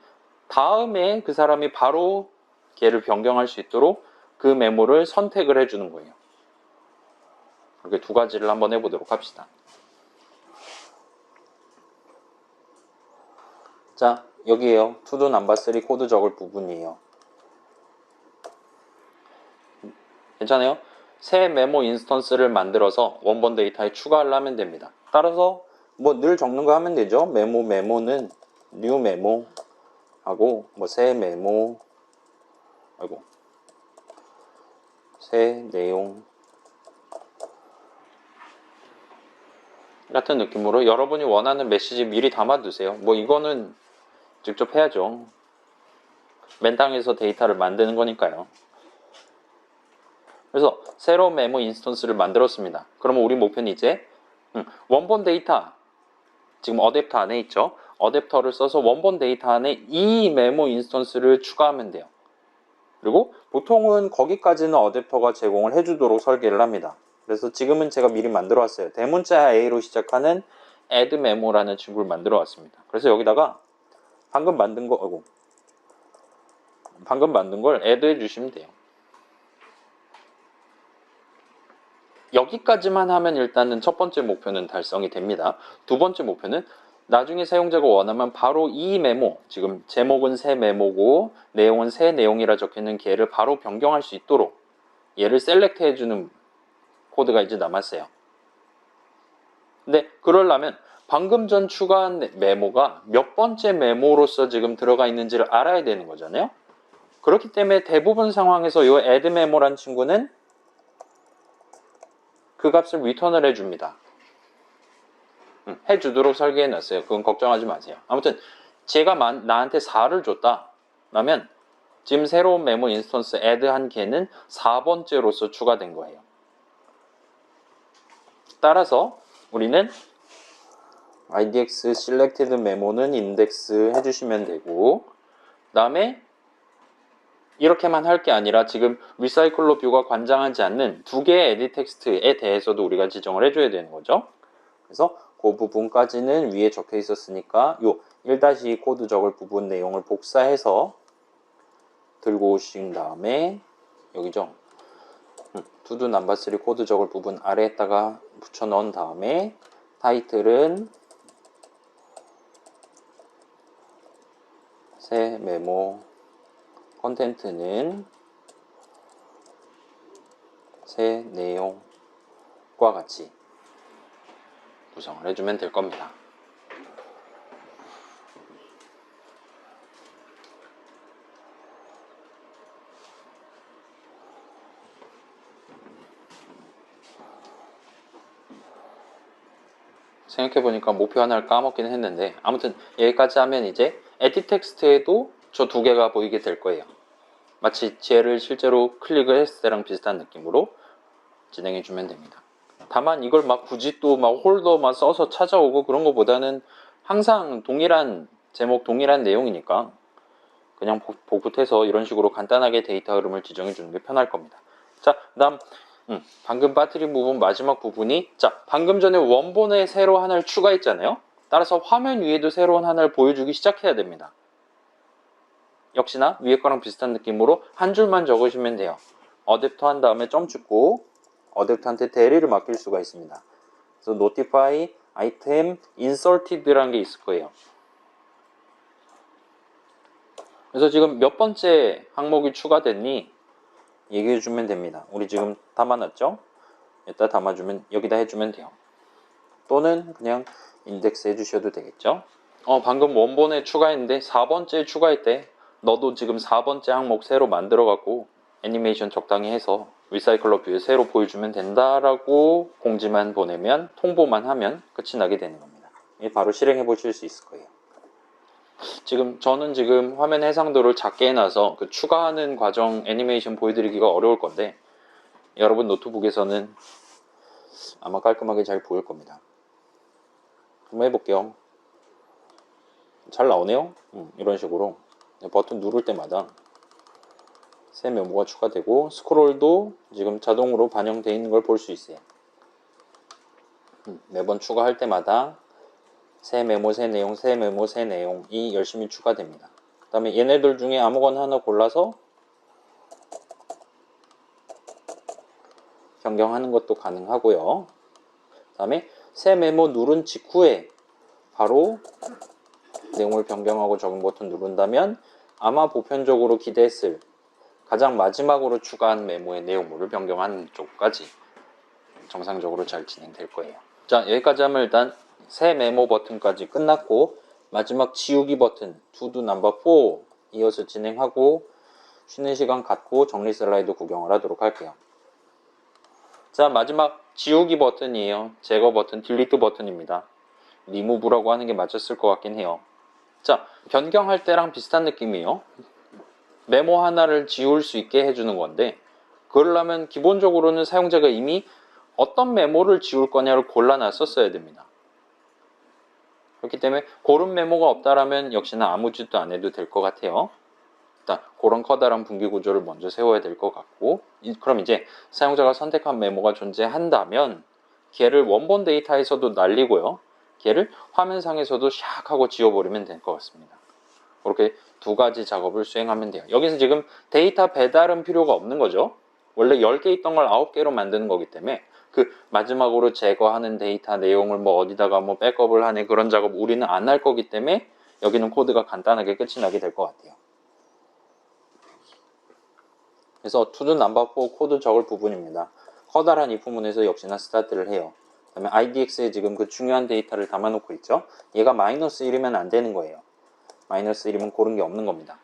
다음에 그 사람이 바로 걔를 변경할 수 있도록 그 메모를 선택을 해주는 거예요. 이렇게 두 가지를 한번 해보도록 합시다. 자, 여기에요. 투두 넘버 3 코드 적을 부분이에요. 괜찮아요? 새 메모 인스턴스를 만들어서 원본 데이터에 추가를 하면 됩니다. 따라서 뭐 늘 적는 거 하면 되죠. 메모는 new 메모 하고 뭐 새 메모, 새 내용 같은 느낌으로 여러분이 원하는 메시지 미리 담아두세요. 뭐 이거는 직접 해야죠. 맨땅에서 데이터를 만드는 거니까요. 그래서 새로운 메모 인스턴스를 만들었습니다. 그러면 우리 목표는 이제 원본 데이터, 지금 어댑터 안에 있죠. 어댑터를 써서 원본 데이터 안에 이 메모 인스턴스를 추가하면 돼요. 그리고 보통은 거기까지는 어댑터가 제공을 해주도록 설계를 합니다. 그래서 지금은 제가 미리 만들어 왔어요. 대문자 A로 시작하는 add memo라는 친구를 만들어 왔습니다. 그래서 여기다가 방금 만든 걸 add 해주시면 돼요. 여기까지만 하면 일단은 첫 번째 목표는 달성이 됩니다. 두 번째 목표는 나중에 사용자가 원하면 바로 이 메모, 지금 제목은 새 메모고 내용은 새 내용이라 적혀있는 걔를 바로 변경할 수 있도록 얘를 셀렉트 해주는 코드가 이제 남았어요. 근데 그러려면 방금 전 추가한 메모가 몇 번째 메모로서 지금 들어가 있는지를 알아야 되는 거잖아요. 그렇기 때문에 대부분 상황에서 이 add 메모란 친구는 그 값을 리턴을 해줍니다. 해주도록 설계해놨어요. 그건 걱정하지 마세요. 아무튼 제가 나한테 4를 줬다 라면 지금 새로운 메모 인스턴스 add 한 개는 4번째로서 추가된 거예요. 따라서 우리는 idx selected memo는 index 해주시면 되고, 그 다음에 이렇게만 할 게 아니라 지금 리사이클러 뷰가 관장하지 않는 두 개의 에디 텍스트에 대해서도 우리가 지정을 해줘야 되는 거죠. 그래서 그 부분까지는 위에 적혀 있었으니까 요 1-2 코드 적을 부분 내용을 복사해서 들고 오신 다음에 여기죠. 투두 넘버 3 코드 적을 부분 아래에다가 붙여 넣은 다음에 타이틀은 새 메모, 컨텐트는 새 내용과 같이 구성을 해주면 될 겁니다. 생각해보니까 목표 하나를 까먹기는 했는데 아무튼 여기까지 하면 이제 에디 텍스트에도 저 두 개가 보이게 될 거예요. 마치 쟤를 실제로 클릭을 했을 때랑 비슷한 느낌으로 진행해주면 됩니다. 다만 이걸 막 굳이 또 막 홀더 막 써서 찾아오고 그런 것보다는 항상 동일한 제목, 동일한 내용이니까 그냥 복붙해서 이런 식으로 간단하게 데이터 흐름을 지정해 주는 게 편할 겁니다. 자, 그 다음 방금 빠뜨린 부분 마지막 부분이, 자, 방금 전에 원본에 새로 하나를 추가했잖아요. 따라서 화면 위에도 새로운 하나를 보여주기 시작해야 됩니다. 역시나 위에 거랑 비슷한 느낌으로 한 줄만 적으시면 돼요. 어댑터 한 다음에 점 찍고 어댑터한테 대리를 맡길 수가 있습니다. 그래서 notify 아이템 inserted라는 게 있을 거예요. 그래서 지금 몇 번째 항목이 추가됐니? 얘기해 주면 됩니다. 우리 지금 담아놨죠? 여기다 담아주면, 여기다 해주면 돼요. 또는 그냥 인덱스 해주셔도 되겠죠? 방금 원본에 추가했는데 4번째 추가했대. 너도 지금 4번째 항목 새로 만들어갖고 애니메이션 적당히 해서 리사이클러 뷰에 새로 보여주면 된다라고 공지만 보내면, 통보만 하면 끝이 나게 되는 겁니다. 바로 실행해 보실 수 있을 거예요. 저는 지금 화면 해상도를 작게 해놔서 그 추가하는 과정 애니메이션 보여드리기가 어려울 건데, 여러분 노트북에서는 아마 깔끔하게 잘 보일 겁니다. 한번 해볼게요. 잘 나오네요. 이런 식으로 버튼 누를 때마다 새 메모가 추가되고, 스크롤도 지금 자동으로 반영되어 있는 걸 볼 수 있어요. 매번 추가할 때마다 새 메모, 새 내용, 새 메모, 새 내용이 열심히 추가됩니다. 그 다음에 얘네들 중에 아무거나 하나 골라서 변경하는 것도 가능하고요. 그 다음에 새 메모 누른 직후에 바로 내용을 변경하고 적용 버튼 누른다면 아마 보편적으로 기대했을 가장 마지막으로 추가한 메모의 내용물을 변경하는 쪽까지 정상적으로 잘 진행될 거예요. 자, 여기까지 하면 일단 새 메모 버튼까지 끝났고, 마지막 지우기 버튼 to do number 4 이어서 진행하고 쉬는 시간 갖고 정리 슬라이드 구경을 하도록 할게요. 자, 마지막 지우기 버튼이에요. 제거 버튼, 딜리트 버튼입니다. 리무브라고 하는 게 맞았을 것 같긴 해요. 자, 변경할 때랑 비슷한 느낌이에요. 메모 하나를 지울 수 있게 해주는 건데, 그러려면 기본적으로는 사용자가 이미 어떤 메모를 지울 거냐를 골라놨었어야 됩니다. 그렇기 때문에 그런 메모가 없다라면 역시나 아무 짓도 안 해도 될 것 같아요. 일단 그런 커다란 분기 구조를 먼저 세워야 될 것 같고, 그럼 이제 사용자가 선택한 메모가 존재한다면 걔를 원본 데이터에서도 날리고요, 걔를 화면상에서도 샥 하고 지워버리면 될 것 같습니다. 그렇게 두 가지 작업을 수행하면 돼요. 여기서 지금 데이터 배달은 필요가 없는 거죠. 원래 10개 있던 걸 9개로 만드는 거기 때문에 그 마지막으로 제거하는 데이터 내용을 뭐 어디다가 뭐 백업을 하네, 그런 작업 우리는 안 할 거기 때문에 여기는 코드가 간단하게 끝이 나게 될 것 같아요. 그래서 to do number 4 코드 적을 부분입니다. 커다란 이 부분에서 역시나 스타트를 해요. 그 다음에 IDX에 지금 그 중요한 데이터를 담아놓고 있죠. 얘가 마이너스 1이면 안 되는 거예요. 마이너스 1이면 고른 게 없는 겁니다.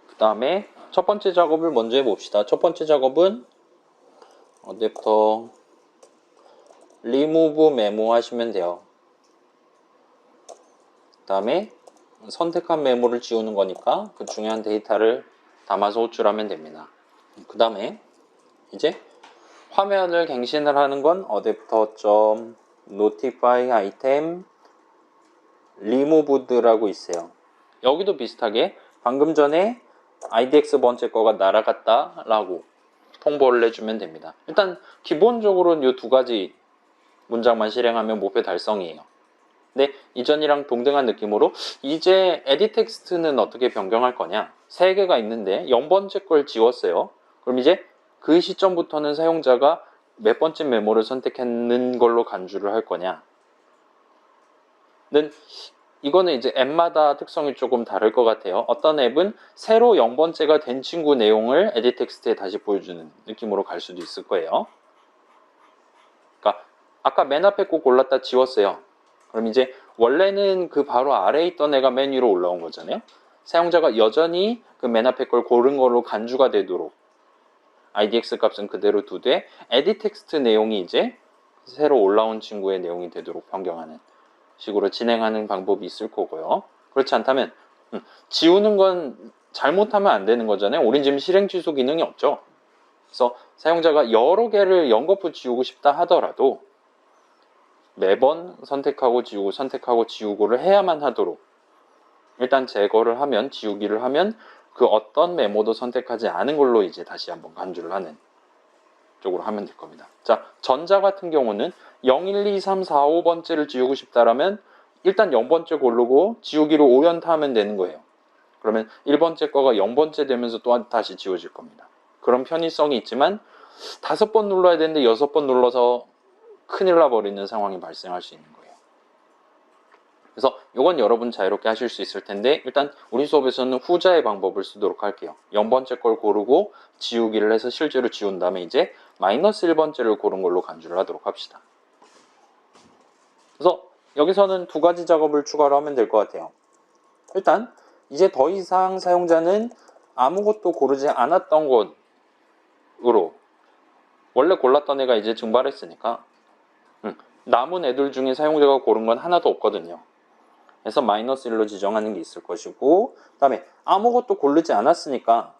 그 다음에 첫 번째 작업을 먼저 해봅시다. 첫 번째 작업은 어댑터 remove 메모 하시면 돼요. 그 다음에 선택한 메모를 지우는 거니까 그 중요한 데이터를 담아서 호출하면 됩니다. 그 다음에 이제 화면을 갱신을 하는 건 adapter.notify item removed라고 있어요. 여기도 비슷하게 방금 전에 IDX 번째 거가 날아갔다 라고 통보를 해주면 됩니다. 일단 기본적으로는 이 두 가지 문장만 실행하면 목표 달성이에요. 근데 이전이랑 동등한 느낌으로 이제 edit 텍스트는 어떻게 변경할 거냐, 3개가 있는데 0번째 걸 지웠어요. 그럼 이제 그 시점부터는 사용자가 몇 번째 메모를 선택했는 걸로 간주를 할 거냐, 는 이거는 이제 앱마다 특성이 조금 다를 것 같아요. 어떤 앱은 새로 0번째가 된 친구 내용을 edit 텍스트에 다시 보여주는 느낌으로 갈 수도 있을 거예요. 그러니까 아까 맨 앞에 거 골랐다 지웠어요. 그럼 이제 원래는 그 바로 아래에 있던 애가 맨 위로 올라온 거잖아요. 사용자가 여전히 그 맨 앞에 걸 고른 걸로 간주가 되도록 IDX 값은 그대로 두되 edit 텍스트 내용이 이제 새로 올라온 친구의 내용이 되도록 변경하는 식으로 진행하는 방법이 있을 거고요. 그렇지 않다면 지우는 건 잘못하면 안 되는 거잖아요. 우린 지금 실행 취소 기능이 없죠. 그래서 사용자가 여러 개를 연거푸 지우고 싶다 하더라도 매번 선택하고 지우고 선택하고 지우고를 해야만 하도록 일단 제거를 하면, 지우기를 하면 그 어떤 메모도 선택하지 않은 걸로 이제 다시 한번 간주를 하는 쪽으로 하면 될 겁니다. 자, 전자 같은 경우는 0, 1, 2, 3, 4, 5번째를 지우고 싶다라면 일단 0번째 고르고 지우기로 5연타 하면 되는 거예요. 그러면 1번째 거가 0번째 되면서 또 다시 지워질 겁니다. 그런 편의성이 있지만 5번 눌러야 되는데 6번 눌러서 큰일 나버리는 상황이 발생할 수 있는 거예요. 그래서 이건 여러분 자유롭게 하실 수 있을 텐데 일단 우리 수업에서는 후자의 방법을 쓰도록 할게요. 0번째 걸 고르고 지우기를 해서 실제로 지운 다음에 이제 마이너스 1번째를 고른 걸로 간주를 하도록 합시다. 그래서 여기서는 2가지 작업을 추가로 하면 될 것 같아요. 일단 이제 더 이상 사용자는 아무것도 고르지 않았던 곳으로 원래 골랐던 애가 이제 증발했으니까 남은 애들 중에 사용자가 고른 건 하나도 없거든요. 그래서 마이너스 1로 지정하는 게 있을 것이고 그 다음에 아무것도 고르지 않았으니까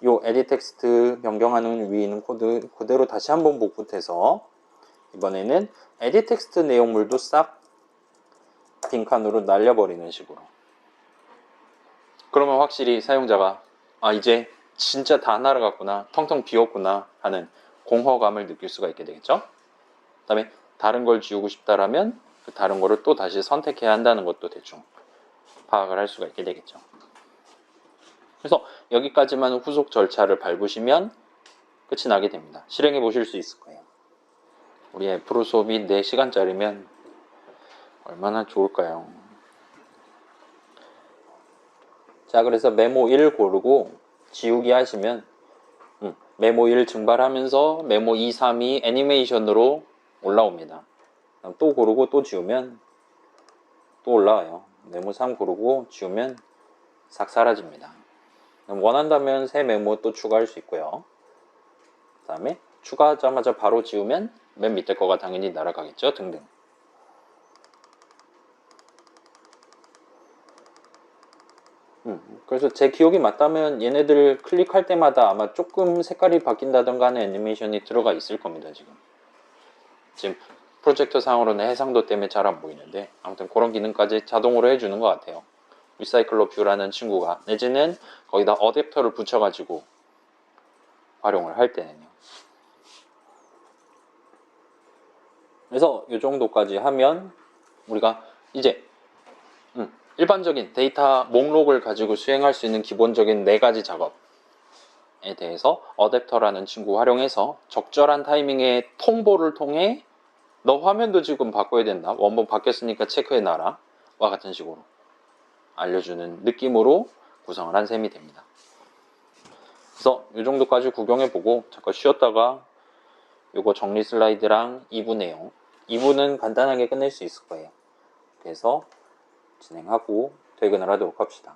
요 edit 텍스트 변경하는 위에 있는 코드 그대로 다시 한번 복붙해서 이번에는 edit 텍스트 내용물도 싹 빈칸으로 날려버리는 식으로. 그러면 확실히 사용자가 이제 진짜 다 날아갔구나, 텅텅 비었구나 하는 공허감을 느낄 수가 있게 되겠죠. 그 다음에 다른 걸 지우고 싶다라면 그 다른 거를 또 다시 선택해야 한다는 것도 대충 파악을 할 수가 있게 되겠죠. 그래서 여기까지만 후속 절차를 밟으시면 끝이 나게 됩니다. 실행해 보실 수 있을 거예요. 우리 애프로 수업이 4시간짜리면 얼마나 좋을까요? 자, 그래서 메모 1 고르고 지우기 하시면 메모 1 증발하면서 메모 2, 3이 애니메이션으로 올라옵니다. 또 고르고 또 지우면 또 올라와요. 메모 3 고르고 지우면 싹 사라집니다. 원한다면 새 메모 또 추가할 수 있고요. 그 다음에 추가하자마자 바로 지우면 맨 밑에 거가 당연히 날아가겠죠. 등등. 그래서 제 기억이 맞다면 얘네들 클릭할 때마다 아마 조금 색깔이 바뀐다던가 하는 애니메이션이 들어가 있을 겁니다. 지금 프로젝터 상으로는 해상도 때문에 잘 안 보이는데 아무튼 그런 기능까지 자동으로 해주는 것 같아요. 리사이클러 뷰라는 친구가, 내지는 거기다 어댑터를 붙여가지고 활용을 할 때는요. 그래서 이 정도까지 하면 우리가 이제 일반적인 데이터 목록을 가지고 수행할 수 있는 기본적인 4가지 작업에 대해서 어댑터라는 친구 활용해서 적절한 타이밍에 통보를 통해 너 화면도 지금 바꿔야 된다, 원본 바뀌었으니까 체크해 놔라 와 같은 식으로 알려주는 느낌으로 구성을 한 셈이 됩니다. 그래서 이 정도까지 구경해보고 잠깐 쉬었다가 요거 정리 슬라이드랑 2부 내용, 2부는 간단하게 끝낼 수 있을 거예요. 그래서 진행하고 퇴근을 하도록 합시다.